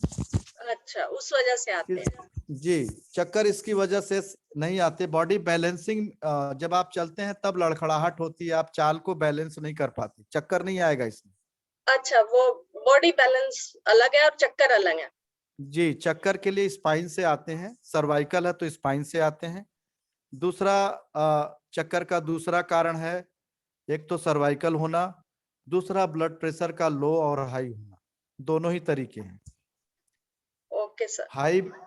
अच्छा, उस वजह से आते हैं। जी, चक्कर इसकी वजह से नहीं आते। बॉडी बैलेंसिंग, जब आप चलते हैं तब लड़खड़ाहट होती है, आप चाल को बैलेंस नहीं कर पाते, चक्कर नहीं आएगा इसमें। अच्छा, वो बॉडी बैलेंस अलग है और चक्कर अलग है। जी, चक्कर के लिए स्पाइन से आते हैं, सर्वाइकल है तो स्पाइन से आते हैं। दूसरा चक्कर का दूसरा कारण है, एक तो सर्वाइकल होना, दूसरा ब्लड प्रेशर का लो और हाई होना, दोनों ही तरीके हैं। Okay sir.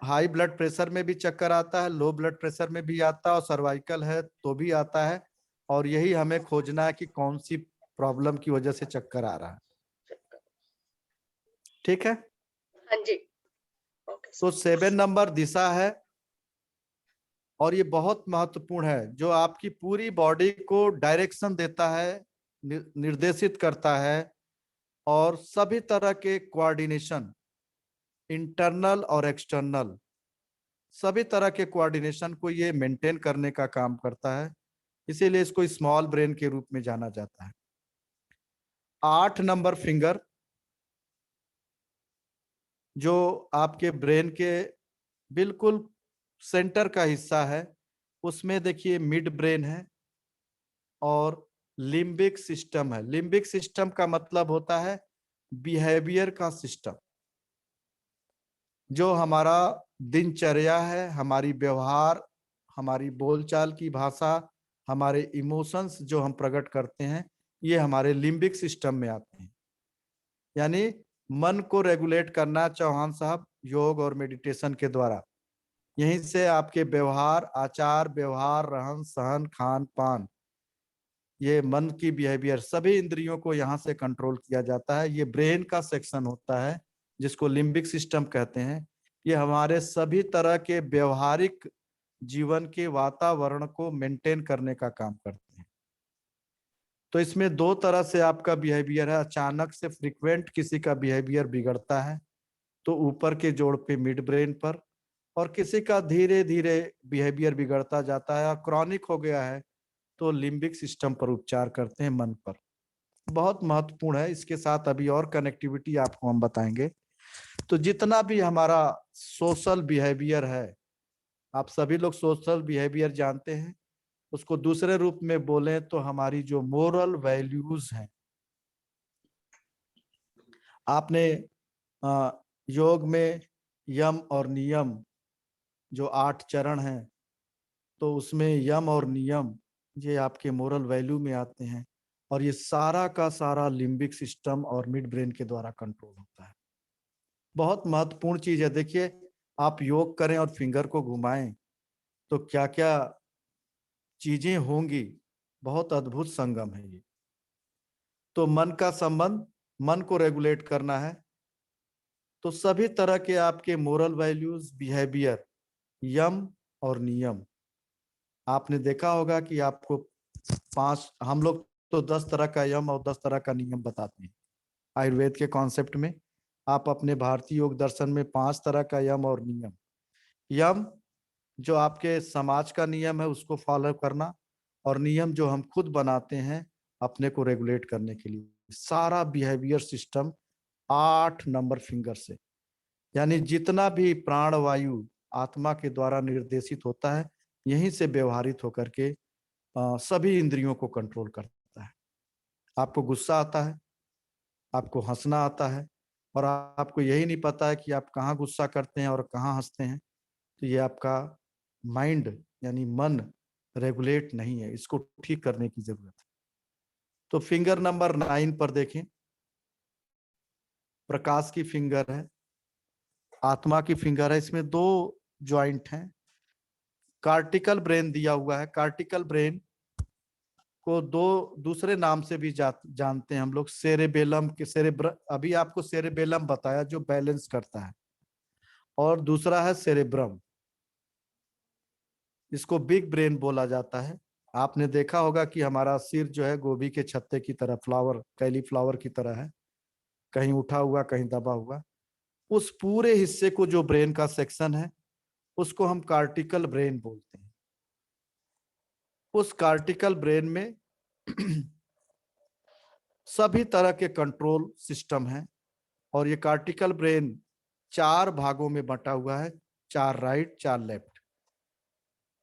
High blood pressure में भी चक्कर आता है, लो ब्लड प्रेशर में भी आता है, और सर्वाइकल है तो भी आता है, और यही हमें खोजना है कि कौन सी प्रॉब्लम की वजह से चक्कर आ रहा है। ठीक है? हाँ जी। ओके तो सर। 7 नंबर दिशा है, और ये बहुत महत्वपूर्ण है, जो आपकी पूरी बॉडी को डायरेक्शन देता है, निर्देशित करता है, और सभी तरह के कोऑर्डिनेशन, इंटरनल और एक्सटर्नल, सभी तरह के कोऑर्डिनेशन को ये मेंटेन करने का काम करता है, इसीलिए इसको स्मॉल ब्रेन के रूप में जाना जाता है। 8 नंबर फिंगर जो आपके ब्रेन के बिल्कुल सेंटर का हिस्सा है, उसमें देखिए मिड ब्रेन है और लिम्बिक सिस्टम है। लिम्बिक सिस्टम का मतलब होता है बिहेवियर का सिस्टम, जो हमारा दिनचर्या है, हमारी व्यवहार, हमारी बोलचाल की भाषा, हमारे इमोशंस जो हम प्रकट करते हैं, ये हमारे लिम्बिक सिस्टम में आते हैं। यानी मन को रेगुलेट करना चौहान साहब योग और मेडिटेशन के द्वारा, यहीं से आपके व्यवहार, आचार व्यवहार, रहन सहन, खान पान, ये मन की बिहेवियर, सभी इंद्रियों को यहाँ से कंट्रोल किया जाता है। ये ब्रेन का सेक्शन होता है जिसको लिम्बिक सिस्टम कहते हैं। ये हमारे सभी तरह के व्यवहारिक जीवन के वातावरण को मेंटेन करने का काम करते हैं। तो इसमें 2 तरह से आपका बिहेवियर है। अचानक से फ्रीक्वेंट किसी का बिहेवियर बिगड़ता है तो ऊपर के जोड़ पे मिड ब्रेन पर, और किसी का धीरे धीरे बिहेवियर बिगड़ता जाता है और क्रॉनिक हो गया है तो लिम्बिक सिस्टम पर उपचार करते हैं, मन पर। बहुत महत्वपूर्ण है। इसके साथ अभी और कनेक्टिविटी आपको हम बताएंगे। तो जितना भी हमारा सोशल बिहेवियर है, आप सभी लोग सोशल बिहेवियर जानते हैं, उसको दूसरे रूप में बोलें तो हमारी जो मोरल वैल्यूज हैं, आपने योग में यम और नियम जो 8 चरण हैं, तो उसमें यम और नियम ये आपके मोरल वैल्यू में आते हैं, और ये सारा का सारा लिम्बिक सिस्टम और मिड ब्रेन के द्वारा कंट्रोल होता है। बहुत महत्वपूर्ण चीज है। देखिए, आप योग करें और फिंगर को घुमाएं तो क्या क्या चीजें होंगी, बहुत अद्भुत संगम है ये। तो मन का संबंध, मन को रेगुलेट करना है, तो सभी तरह के आपके मोरल वैल्यूज, बिहेवियर, यम और नियम। आपने देखा होगा कि आपको 5, हम लोग तो 10 तरह का यम और 10 तरह का नियम बताते हैं आयुर्वेद के कॉन्सेप्ट में। आप अपने भारतीय योग दर्शन में 5 तरह का यम और नियम। यम जो आपके समाज का नियम है उसको फॉलो करना, और नियम जो हम खुद बनाते हैं अपने को रेगुलेट करने के लिए। सारा बिहेवियर सिस्टम 8 नंबर फिंगर से, यानी जितना भी प्राण वायु आत्मा के द्वारा निर्देशित होता है यहीं से व्यवहारित होकर के सभी इंद्रियों को कंट्रोल करता है। आपको गुस्सा आता है, आपको हंसना आता है, और आपको यही नहीं पता है कि आप कहाँ गुस्सा करते हैं और कहाँ हंसते हैं, तो ये आपका माइंड यानी मन रेगुलेट नहीं है, इसको ठीक करने की जरूरत है। तो फिंगर नंबर 9 पर देखें, प्रकाश की फिंगर है, आत्मा की फिंगर है। इसमें 2 जॉइंट हैं। कार्टिकल ब्रेन दिया हुआ है। कार्टिकल ब्रेन को दूसरे नाम से भी जानते हैं हम लोग, सेरेबेलम के अभी आपको सेरेबेलम बताया जो बैलेंस करता है, और दूसरा है सेरेब्रम, इसको बिग ब्रेन बोला जाता है। आपने देखा होगा कि हमारा सिर जो है गोभी के छत्ते की तरह, फ्लावर, कैलीफ्लावर की तरह है, कहीं उठा हुआ कहीं दबा हुआ। उस पूरे हिस्से को जो ब्रेन का सेक्शन है उसको हम कार्टिकल ब्रेन बोलते हैं। उस कार्टिकल ब्रेन में सभी तरह के कंट्रोल सिस्टम है, और ये कार्टिकल ब्रेन 4 भागों में बंटा हुआ है, 4 राइट 4 लेफ्ट,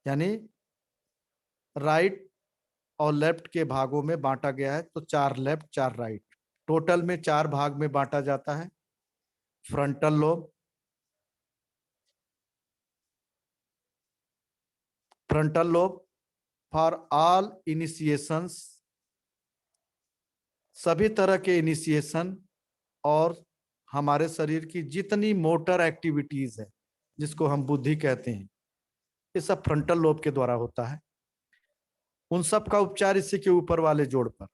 यानी राइट और लेफ्ट के भागों में बांटा गया है। तो 4 लेफ्ट 4 राइट, टोटल में 4 भाग में बांटा जाता है। Frontal lobe, frontal lobe for all इनिशिएशंस, सभी तरह के इनिशिएशन और हमारे शरीर की जितनी मोटर एक्टिविटीज है जिसको हम बुद्धि कहते हैं, ये सब फ्रंटल लोब के द्वारा होता है। उन सब का उपचार इसी के ऊपर वाले जोड़ पर।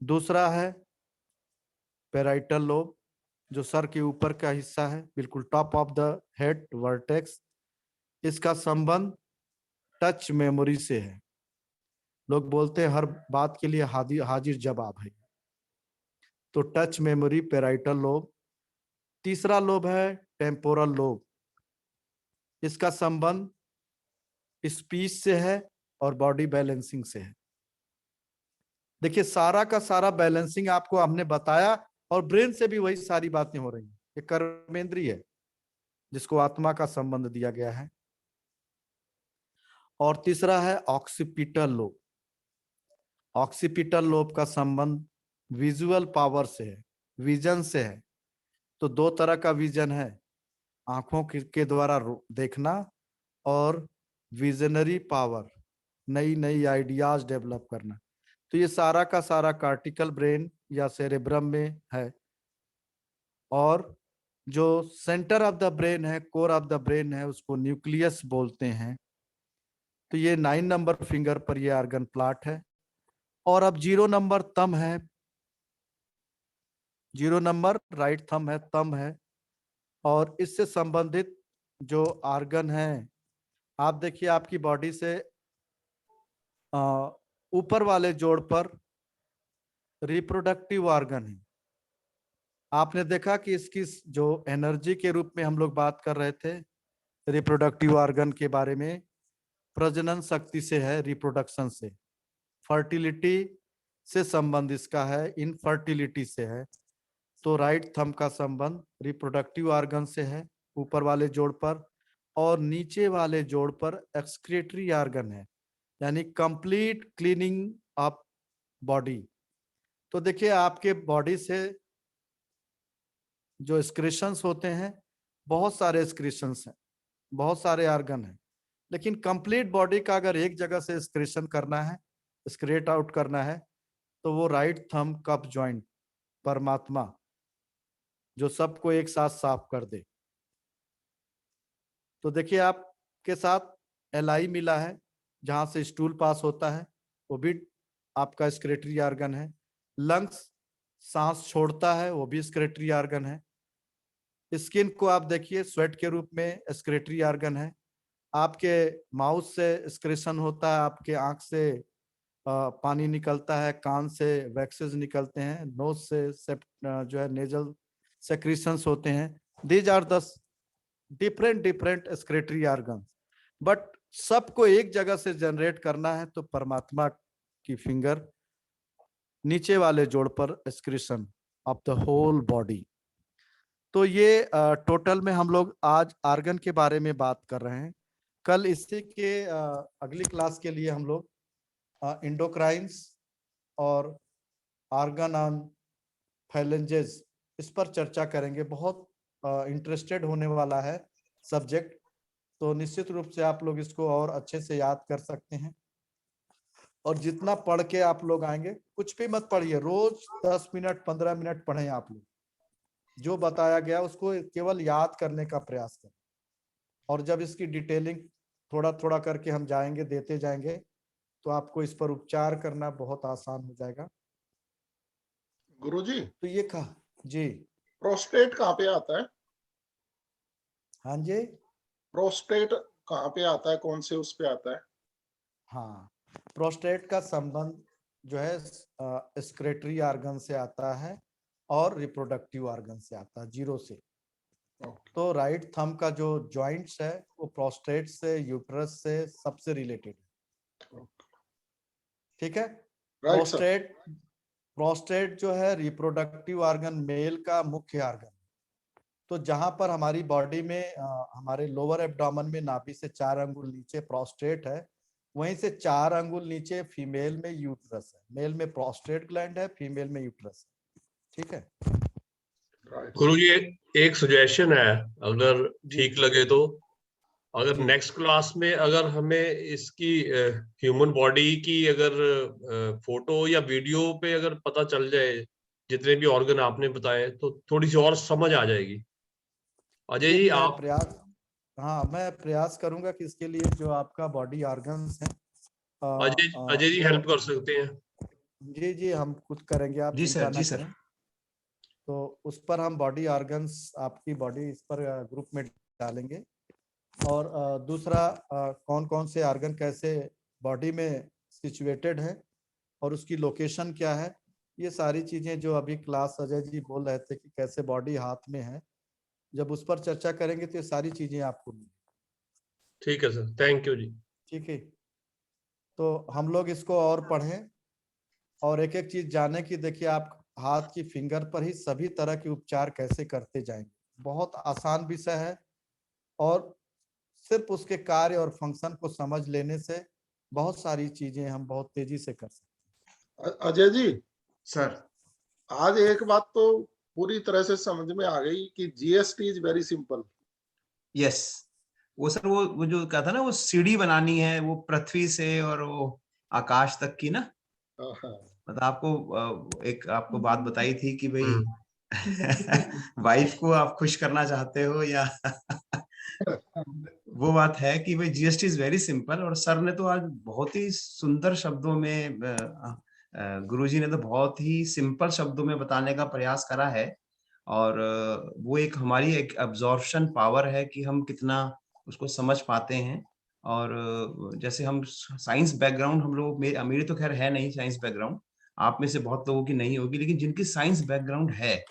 दूसरा है पेराइटल लोब, जो सर के ऊपर का हिस्सा है, बिल्कुल top of the head vertex. इसका संबंध टच मेमोरी से है। लोग बोलते हैं हर बात के लिए हाजिर जवाब है, तो टच मेमोरी, पेराइटल लोब। तीसरा लोब है टेम्पोरल लोब, इसका संबंध स्पीच से है और बॉडी बैलेंसिंग से है। देखिए, सारा का सारा बैलेंसिंग आपको हमने बताया, और ब्रेन से भी वही सारी बातें हो रही हैं। ये कर्मेंद्रिय है जिसको आत्मा का संबंध दिया गया है। और तीसरा है ऑक्सीपिटल लोब। ऑक्सीपिटल लोब का संबंध विजुअल पावर से है, विजन से है। तो 2 तरह का विजन है, आंखों के द्वारा देखना और विजनरी पावर, नई नई आइडियाज डेवलप करना। तो ये सारा का सारा कार्टिकल ब्रेन या सेरेब्रम में है। और जो सेंटर ऑफ द ब्रेन है, कोर ऑफ द ब्रेन है, उसको न्यूक्लियस बोलते हैं। तो ये 9 नंबर फिंगर पर ये आर्गन प्लाट है। और अब 0 नंबर थंब है, 0 नंबर राइट थंब है, थंब है। और इससे संबंधित जो आर्गन है, आप देखिए आपकी बॉडी से ऊपर वाले जोड़ पर रिप्रोडक्टिव ऑर्गन है। आपने देखा कि इसकी जो एनर्जी के रूप में हम लोग बात कर रहे थे रिप्रोडक्टिव ऑर्गन के बारे में, प्रजनन शक्ति से है, रिप्रोडक्शन से, फर्टिलिटी से संबंध इसका है, इनफर्टिलिटी से है। तो राइट थंब का संबंध रिप्रोडक्टिव ऑर्गन से है ऊपर वाले जोड़ पर, और नीचे वाले जोड़ पर एक्सक्रीटरी ऑर्गन है, यानी कंप्लीट क्लीनिंग ऑफ बॉडी। तो देखिए आपके बॉडी से जो एक्सक्रीशंस होते हैं, बहुत सारे एक्सक्रीशंस हैं, बहुत सारे ऑर्गन हैं, लेकिन कंप्लीट बॉडी का अगर एक जगह से एक्सक्रीशन करना है, एक्सक्रीट आउट करना है, तो वो राइट थंब कप जॉइंट परमात्मा जो सबको एक साथ साफ कर दे। तो देखिए आपके साथ एलआई मिला है, जहां से स्टूल पास होता है, वो भी आपका एक्सक्रीटरी ऑर्गन है। लंग्स सांस छोड़ता है, वो भी एक्सक्रीटरी ऑर्गन है। स्किन को आप देखिए स्वेट के रूप में एक्सक्रीटरी ऑर्गन है। आपके माउथ से एक्सक्रीशन होता है, आपके आंख से पानी निकलता है, कान से वैक्सेस निकलते हैं, नोज से जो है नेजल सेक्रीशंस होते हैं। These are the different excretory organ, but सबको एक जगह से जनरेट करना है, तो परमात्मा की फिंगर नीचे वाले जोड़ पर excretion of the whole body. तो ये टोटल में हम लोग आज ऑर्गन के बारे में बात कर रहे हैं। कल इसी के अगली क्लास के लिए हम लोग इंडोक्राइन्स और ऑर्गन ऑन फैलेंजेस इस पर चर्चा करेंगे। बहुत इंटरेस्टेड होने वाला है सब्जेक्ट, तो निश्चित रूप से आप लोग इसको और अच्छे से याद कर सकते हैं। और जितना पढ़ के आप लोग आएंगे, कुछ भी मत पढ़िए, रोज 10 मिनट 15 मिनट पढ़ें। आप लोग जो बताया गया उसको केवल याद करने का प्रयास करें, और जब इसकी डिटेलिंग थोड़ा थोड़ा करके हम जाएंगे, देते जाएंगे, तो आपको इस पर उपचार करना बहुत आसान हो जाएगा। गुरुजी, तो ये कहा जी, प्रोस्टेट कहाँ पे आता है? हाँ जी, प्रोस्टेट कहाँ पे आता है, कौन से उस पे आता है? हाँ, प्रोस्टेट का संबंध जो है एक्सक्रीटरी ऑर्गन से आता है और रिप्रोडक्टिव ऑर्गन से आता है, जीरो से। तो राइट थंब का जो जॉइंट्स है वो प्रोस्टेट से, यूट्रस से, सबसे रिलेटेड है। ठीक है। Right sir. प्रोस्टेट जो है रिप्रोडक्टिव ऑर्गन, मेल का मुख्य ऑर्गन। तो जहां पर हमारी बॉडी में हमारे लोअर एब्डोमेन में नाभि से 4 अंगुल नीचे प्रोस्टेट है, वहीं से 4 अंगुल नीचे फीमेल में यूट्रस है। मेल में प्रोस्टेट ग्लैंड है, फीमेल में यूट्रस है। ठीक है। गुरुजी एक सजेशन है, अगर ठीक लगे तो, अगर जी। नेक्स्ट क्लास में अगर हमें इसकी ह्यूमन बॉडी की अगर फोटो या वीडियो पे अगर पता चल जाए, जितने भी ऑर्गन आपने बताए, तो थोड़ी सी और समझ आ जाएगी। अजय जी मैं आप प्रयास, हाँ मैं प्रयास करूंगा कि इसके लिए जो आपका बॉडी ऑर्गन्स हैं, अजय जी हेल्प कर सकते हैं। जी जी हम कुछ करेंगे, आप जी चिंता सर, ना जी सर। करें। तो उस पर हम बॉडी ऑर्गन्स, आपकी बॉडी इस पर ग्रुप में डालेंगे। और दूसरा कौन कौन से ऑर्गन कैसे बॉडी में सिचुएटेड है और उसकी लोकेशन क्या है, ये सारी चीजें जो अभी क्लास अजय जी बोल रहे थे कि कैसे बॉडी हाथ में है, जब उस पर चर्चा करेंगे तो ये सारी चीजें आपको मिलेंगी। ठीक है सर, थैंक यू जी। ठीक है। तो हम लोग इसको और पढ़ें और एक एक चीज जाने की। देखिए आप हाथ की फिंगर पर ही सभी तरह के उपचार कैसे करते जाएंगे, बहुत आसान विषय है, और सिर्फ उसके कार्य और फंक्शन को समझ लेने से बहुत सारी चीजें हम बहुत तेजी से कर सकते हैं। अजय जी सर, आज एक बात तो पूरी तरह से समझ में आ गई कि GST is very simple. Yes, वो सर वो जो कहा था ना, वो सीढ़ी बनानी है, वो पृथ्वी से और वो आकाश तक की ना। मतलब आपको एक आपको बात बताई थी कि भाई वाइफ को आप खुश करना चाहते हो या वो बात है कि भाई जीएसटी इज वेरी सिंपल। और सर ने तो आज बहुत ही सुंदर शब्दों में, गुरुजी ने तो बहुत ही सिंपल शब्दों में बताने का प्रयास करा है। और वो एक हमारी एक अब्जॉर्प्शन पावर है कि हम कितना उसको समझ पाते हैं। और जैसे हम साइंस बैकग्राउंड, हम लोग, मेरी तो खैर है नहीं साइंस बैकग्राउंड, आप में से बहुत लोगों की नहीं होगी, लेकिन जिनकी साइंस बैकग्राउंड है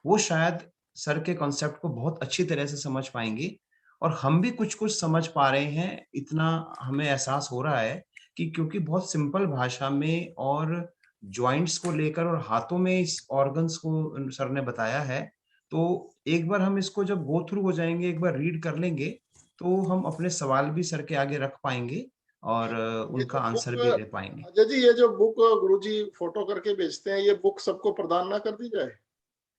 वो शायद सर के कॉन्सेप्ट को बहुत अच्छी तरह से समझ पाएंगे। और हम भी कुछ कुछ समझ पा रहे हैं, इतना हमें एहसास हो रहा है कि क्योंकि बहुत सिंपल भाषा में और जॉइंट्स को लेकर और हाथों में इस ऑर्गन्स को सर ने बताया है। तो एक बार हम इसको जब गो थ्रू हो जाएंगे, एक बार रीड कर लेंगे, तो हम अपने सवाल भी सर के आगे रख पाएंगे और उनका आंसर भी दे पाएंगे। अजय जी, ये जो बुक गुरुजी फोटो करके भेजते हैं, ये बुक सबको प्रदान ना कर दी जाए?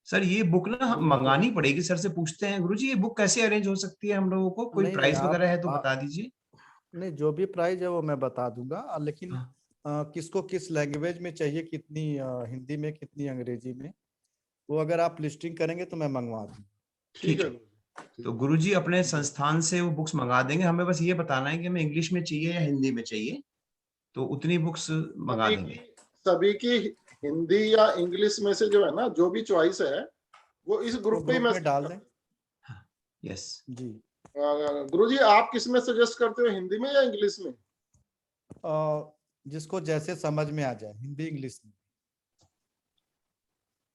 सर ये बुक ना हम मंगानी पड़ेगी, सर से पूछते हैं गुरुजी ये बुक कैसे अरेंज हो सकती है हम लोगों को, कोई नहीं, प्राइस नहीं, वगैरह है तो आप- बता दीजिए। नहीं, जो भी प्राइस है वो मैं बता दूंगा, लेकिन हाँ, किसको किस लैंग्वेज में चाहिए, कितनी हिंदी में, कितनी अंग्रेजी में, वो अगर आप लिस्टिंग करेंगे तो मैं मंगवा दूंगा। ठीक है। तो गुरुजी अपने संस्थान से वो बुक्स मंगा देंगे, हमें बस ये बताना है कि हमें इंग्लिश में चाहिए या हिंदी में चाहिए, तो उतनी बुक्स मंगा देंगे। सभी की हिंदी या इंग्लिश में से जो है ना, जो भी चॉइस है वो इस वो ग्रुप पे ही ग्रुप में डाल दें। यस जी। गुरुजी आप किस में सजेस्ट करते हो, हिंदी में या इंग्लिश में? जिसको जैसे समझ में आ जाए, हिंदी इंग्लिश में।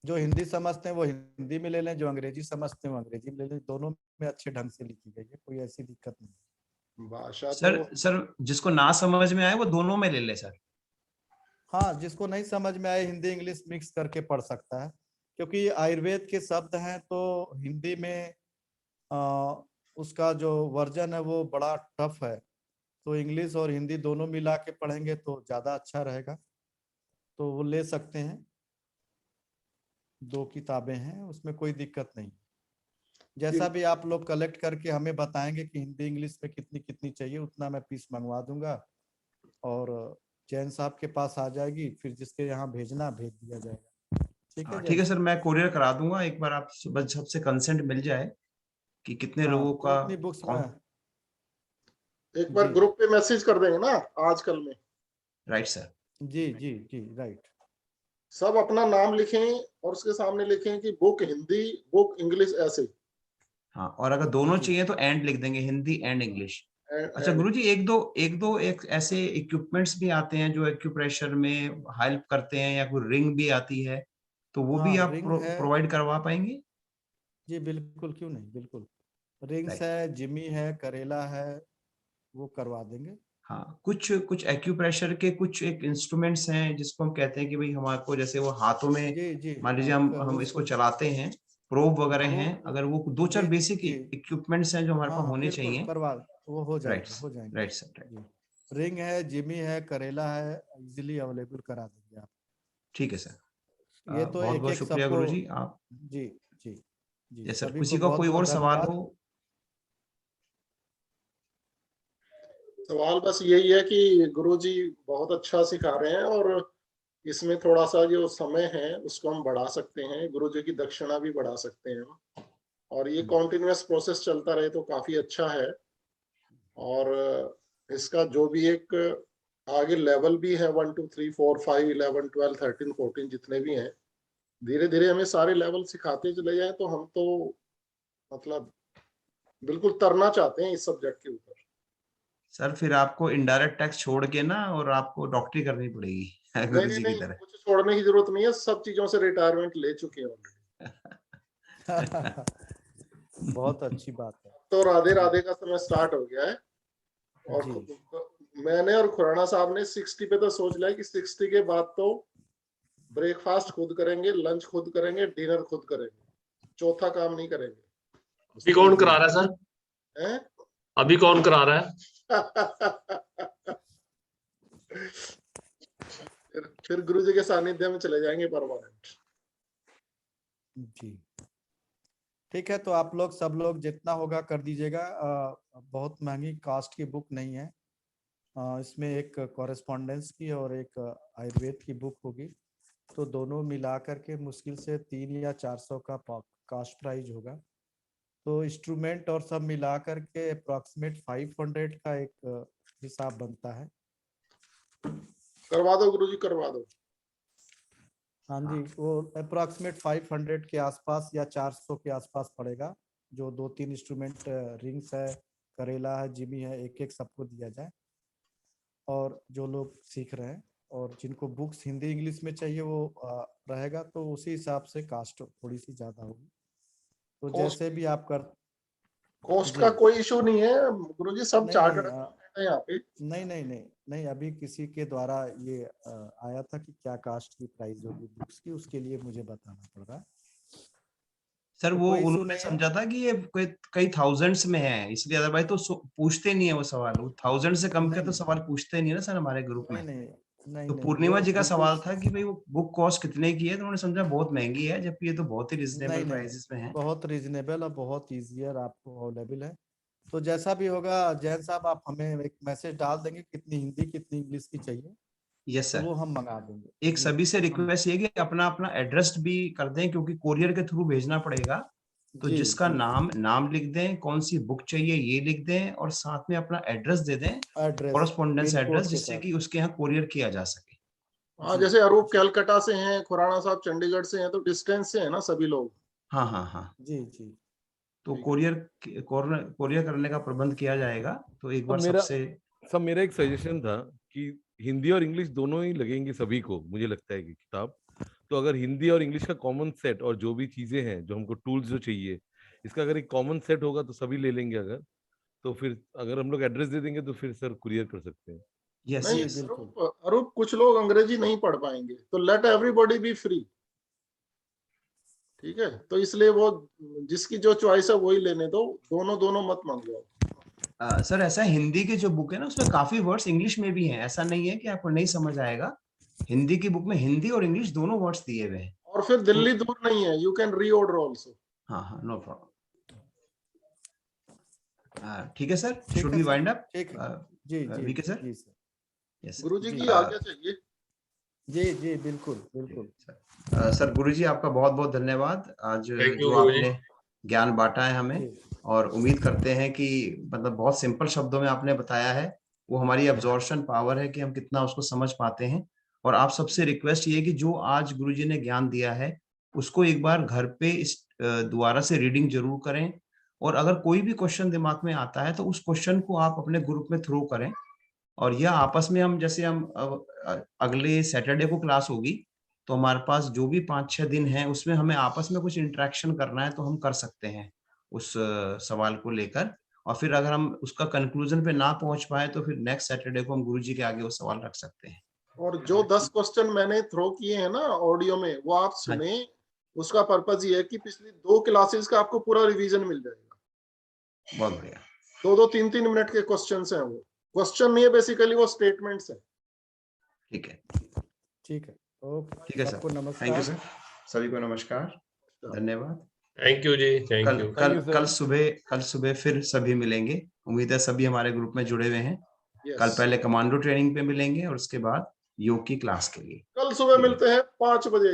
जो हिंदी समझते हैं वो हिंदी में ले लें, जो अंग्रेजी समझते हैं वो अंग्रेजी में ले लें, दोनों में अच्छे ढंग से लिखी गई है, कोई ऐसी दिक्कत नहीं। भाषा सर, तो सर जिसको ना समझ में आए वो दोनों में ले ले सर। हाँ, जिसको नहीं समझ में आए हिंदी इंग्लिश मिक्स करके पढ़ सकता है, क्योंकि आयुर्वेद के शब्द हैं तो हिंदी में उसका जो वर्जन है वो बड़ा टफ है, तो इंग्लिश और हिंदी दोनों मिला के पढ़ेंगे तो ज्यादा अच्छा रहेगा, तो वो ले सकते हैं। 2 किताबें हैं, उसमें कोई दिक्कत नहीं। जैसा भी आप लोग कलेक्ट करके हमें बताएंगे कि हिंदी इंग्लिश में कितनी कितनी चाहिए, उतना मैं पीस मंगवा दूंगा और जैन साहब के पास आ जाएगी, फिर जिसके यहाँ भेजना भेज दिया जाएगा। ठीक है ठीक है जैन? सर, मैं कोरियर करा दूंगा, एक बार आप बस सबसे कंसेंट मिल जाए कि कितने हाँ, लोगों तो का उतनी बुक्स कौन। एक बार जी ग्रुप पे मैसेज कर देंगे ना आजकल में, राइट सर। जी जी जी, राइट। सब अपना नाम लिखें और उसके सामने लिखें कि बुक हिंदी, बुक इंग्लिश, ऐसे। हाँ, और अगर दोनों जी चाहिए तो एंड लिख देंगे, हिंदी एंड इंग्लिश। अच्छा and गुरुजी, एक ऐसे इक्विपमेंट्स भी आते हैं जो एक्यूप्रेशर में हेल्प करते हैं, या कोई रिंग भी आती है, तो वो भी हाँ, आप रिंग है। प्रोवाइड करवा पाएंगे? जी बिल्कुल, क्यों नहीं, बिल्कुल। Rings right. है, जिमी है, करेला है, वो करवा देंगे। हाँ, कुछ कुछ एक्यूप्रेशर के कुछ एक इंस्ट्रूमेंट्स हैं जिसको हम कहते हैं कि भाई हमारे को जैसे वो हाथों में, जी जी, मान लीजिए हम इसको चलाते हैं, प्रोब वगैरह वो हैं, अगर वो दो चार जी बेसिक जी, इक्विपमेंट्स हैं जो हमारे पास हाँ होने बिल्कुल चाहिए। करवा, वो हो राइट, जाएंगे, हो जाएंगे। Right sir, right. जी, रिंग है, जिमी है, करेला है, इजीली अवेलेबल करा देंगे आप। ठीक है सर। ये तो बहुत एक बहुत एक शुक्रिया सबको। गुरुजी। आप जी जी जी, ये सर, सभी किसी को का बहुत कोई और बहुत सवाल धन्यवाद। हो? सवाल बस यही है कि गुरुजी बहुत अच्छा सिखा रहे हैं और इसमें थोड़ा सा जो समय है उसको हम बढ़ा सकते हैं, गुरुजी की दक्षिणा भी बढ़ा सकते हैं, और ये कॉन्टिन्यूअस प्रोसेस चलता रहे तो काफी अच्छा है। और इसका जो भी एक आगे लेवल भी है, 1 2 3 4 5 11 12 13 14 जितने भी हैं, धीरे धीरे हमें सारे लेवल सिखाते चले जाए तो हम तो मतलब बिल्कुल तरना चाहते हैं इस सब्जेक्ट के ऊपर। सर फिर आपको इनडायरेक्ट टैक्स छोड़ के ना, और आपको डॉक्टरी करनी पड़ेगी नहीं गुरु नहीं जी की नहीं, तरह। कुछ छोड़ने की जरूरत नहीं है, सब चीजों से रिटायरमेंट ले चुके हैं ऑलरेडी। बहुत अच्छी बात है। तो राधे जी राधे का समय स्टार्ट हो गया है, और जी, मैंने और खुराना साहब ने 60 पे तो सोच लिया कि 60 के बाद तो ब्रेकफास्ट खुद करेंगे, लंच खुद करेंगे, डिनर खुद करेंगे, चौथा काम नहीं करेंगे। अभी कौन करा रहा है सर? हैं? अभी कौन करा रहा है? फिर गुरु जी के सानिध्य में चले जाएंगे परमानेंट। जी ठीक है, तो आप लोग सब लोग जितना होगा कर दीजिएगा। बहुत महंगी कास्ट की बुक नहीं है, इसमें एक कॉरेस्पॉन्डेंस की और एक आयुर्वेद की बुक होगी, तो दोनों मिला करके मुश्किल से 300 या 400 का कास्ट प्राइस होगा, तो इंस्ट्रूमेंट और सब मिला करके अप्रोक्सीमेट 500 का एक हिसाब बनता है। करवा दो गुरु जी, करवा दो। हाँ जी, वो अप्रोक्सीमेट 500 के आसपास या 400 के आसपास पड़ेगा, जो 2-3 इंस्ट्रूमेंट, रिंग्स है, करेला है, जिमी है, एक एक सबको दिया जाए। और जो लोग सीख रहे हैं और जिनको बुक्स हिंदी इंग्लिश में चाहिए वो रहेगा, तो उसी हिसाब से कास्ट थोड़ी सी ज्यादा होगी, तो जैसे भी आप कर। कॉस्ट जी, का कोई इशू नहीं है गुरु जी, सब नहीं चार्टर्ड नहीं, है यहाँ पे। नहीं नहीं नहीं नहीं, अभी किसी के द्वारा ये आया था कि क्या कास्ट की प्राइस होगी बुक्स की, उसके लिए मुझे बताना पड़ रहा है। सर तो वो कोई इशू उन्होंने नहीं है। समझा था कि ये कोई कई थाउजेंड्स में है, इसलिए अदरवाइज तो पूछते नहीं है वो सवाल, वो 1000 से कम के तो नहीं सवाल पूछते नहीं है ना सर हमारे ग्रुप नहीं में। नहीं, नहीं तो नहीं, पूर्णिमा जी का बिल्कुल सवाल था कि भाई वो बुक कॉस्ट कितने की है, तो उन्होंने समझा बहुत महंगी है, जबकि ये तो बहुत ही नहीं रिजनेबल नहीं, प्राइसेस में है। बहुत रीजनेबल और बहुत इजियर आपको अवेलेबल है। तो जैसा भी होगा जैन साहब, आप हमें एक मैसेज डाल देंगे कितनी हिंदी कितनी इंग्लिश की चाहिए, यस तो सर। वो हम मंगा देंगे। एक जी, सभी से हम रिक्वेस्ट ये कि अपना अपना एड्रेस भी कर दें, क्योंकि कोरियर के थ्रू भेजना पड़ेगा। तो जी जिसका जी, नाम लिख दें, कौन सी बुक चाहिए ये लिख दें, और साथ में अपना एड्रेस दे दें, address correspondence pin address, code के जिससे साथ। कि उसके यहाँ कोरियर किया जा सके। हाँ, जी जैसे अरूप कैलकाटा से हैं, खुराना साहब चंडीगढ़ से हैं, तो डिस्टेंस से है ना सभी लोग। हाँ हाँ हाँ। जी जी। तो ठीक है। कोरियर करने का प्रबंध किया जाएगा। तो एक सब बार मेरा सबसे सब मेरा एक सजेशन था कि हिंदी और इंग्लिश दोनों ही लगेंगे सभी को, मुझे लगता है कि किताब। तो अगर हिंदी और इंग्लिश का कॉमन सेट और जो भी चीजें हैं जो हमको टूल्स जो चाहिए, इसका अगर एक कॉमन सेट होगा तो सभी ले लेंगे। अगर तो फिर अगर हम लोग एड्रेस दे देंगे तो फिर सर कुरियर कर सकते हैं। यस नहीं, जी यस। बिल्कुल। अरूप कुछ लोग अंग्रेजी नहीं पढ़ पाएंगे, तो लेट एवरीबॉडी बी फ्री। ठीक है, तो इसलिए वो जिसकी जो चॉइस है वही लेने दो, दोनों दोनों मत मंगवाओ। सर ऐसा है, हिंदी की जो बुक है ना उसमें काफी वर्ड्स इंग्लिश में भी हैं, ऐसा नहीं है कि आपको नहीं समझ आएगा। हिंदी की बुक में हिंदी और इंग्लिश दोनों वर्ड्स दिए हुए हैं। और फिर दिल्ली दूर नहीं है, यू कैन री ऑर्डर ऑल्सो। हाँ हाँ, नो प्रॉब्लम। ठीक है सर, ठीक शुड है वी सर, वाइंड अप? ठीक है। जी जी वीके सर? जी सर। यस गुरुजी जी की आज्ञा चाहिए। जी जी, बिल्कुल बिल्कुल। सर। सर गुरुजी आपका बहुत बहुत धन्यवाद, आज Thank you, जो गुरुजी। आपने ज्ञान बांटा है हमें। जी और उम्मीद करते हैं कि मतलब बहुत सिंपल शब्दों में आपने बताया है, वो हमारी अब्जॉर्प्शन पावर है कि हम कितना उसको समझ पाते हैं। और आप सबसे रिक्वेस्ट ये है कि जो आज गुरुजी ने ज्ञान दिया है उसको एक बार घर पे इस दोबारा से रीडिंग जरूर करें। और अगर कोई भी क्वेश्चन दिमाग में आता है तो उस क्वेश्चन को आप अपने ग्रुप में थ्रो करें। और यह आपस में हम जैसे हम अगले सैटरडे को क्लास होगी, तो हमारे पास जो भी 5-6 दिन है उसमें हमें आपस में कुछ इंटरेक्शन करना है तो हम कर सकते हैं उस सवाल को लेकर। और फिर अगर हम उसका कंक्लूजन पे ना पहुंच पाए तो फिर नेक्स्ट सैटरडे को हम गुरुजी के आगे वो सवाल रख सकते हैं। और जो 10 क्वेश्चन मैंने थ्रो किए हैं ना ऑडियो में, वो आप हाँ, सुने। उसका पर्पज ये है कि पिछली 2 क्लासेस का आपको पूरा रिवीजन मिल जाएगा। बहुत बढ़िया। 2-2, 3-3 मिनट के क्वेश्चंस हैं, वो क्वेश्चन नहीं है बेसिकली, वो स्टेटमेंट्स हैं। ठीक है। ठीक है। ओके, ठीक है सबको सर, नमस्कार। थैंक यू सर, सभी को नमस्कार, धन्यवाद। थैंक यू जी, थैंक कल यू। Thank कल you, sir. कल सुबह फिर सभी मिलेंगे। उम्मीद है सभी हमारे ग्रुप में जुड़े हुए हैं। कल यस, पहले कमांडो ट्रेनिंग पे मिलेंगे और उसके बाद योग की क्लास के लिए। कल सुबह ठीक है। मिलते हैं 5 बजे।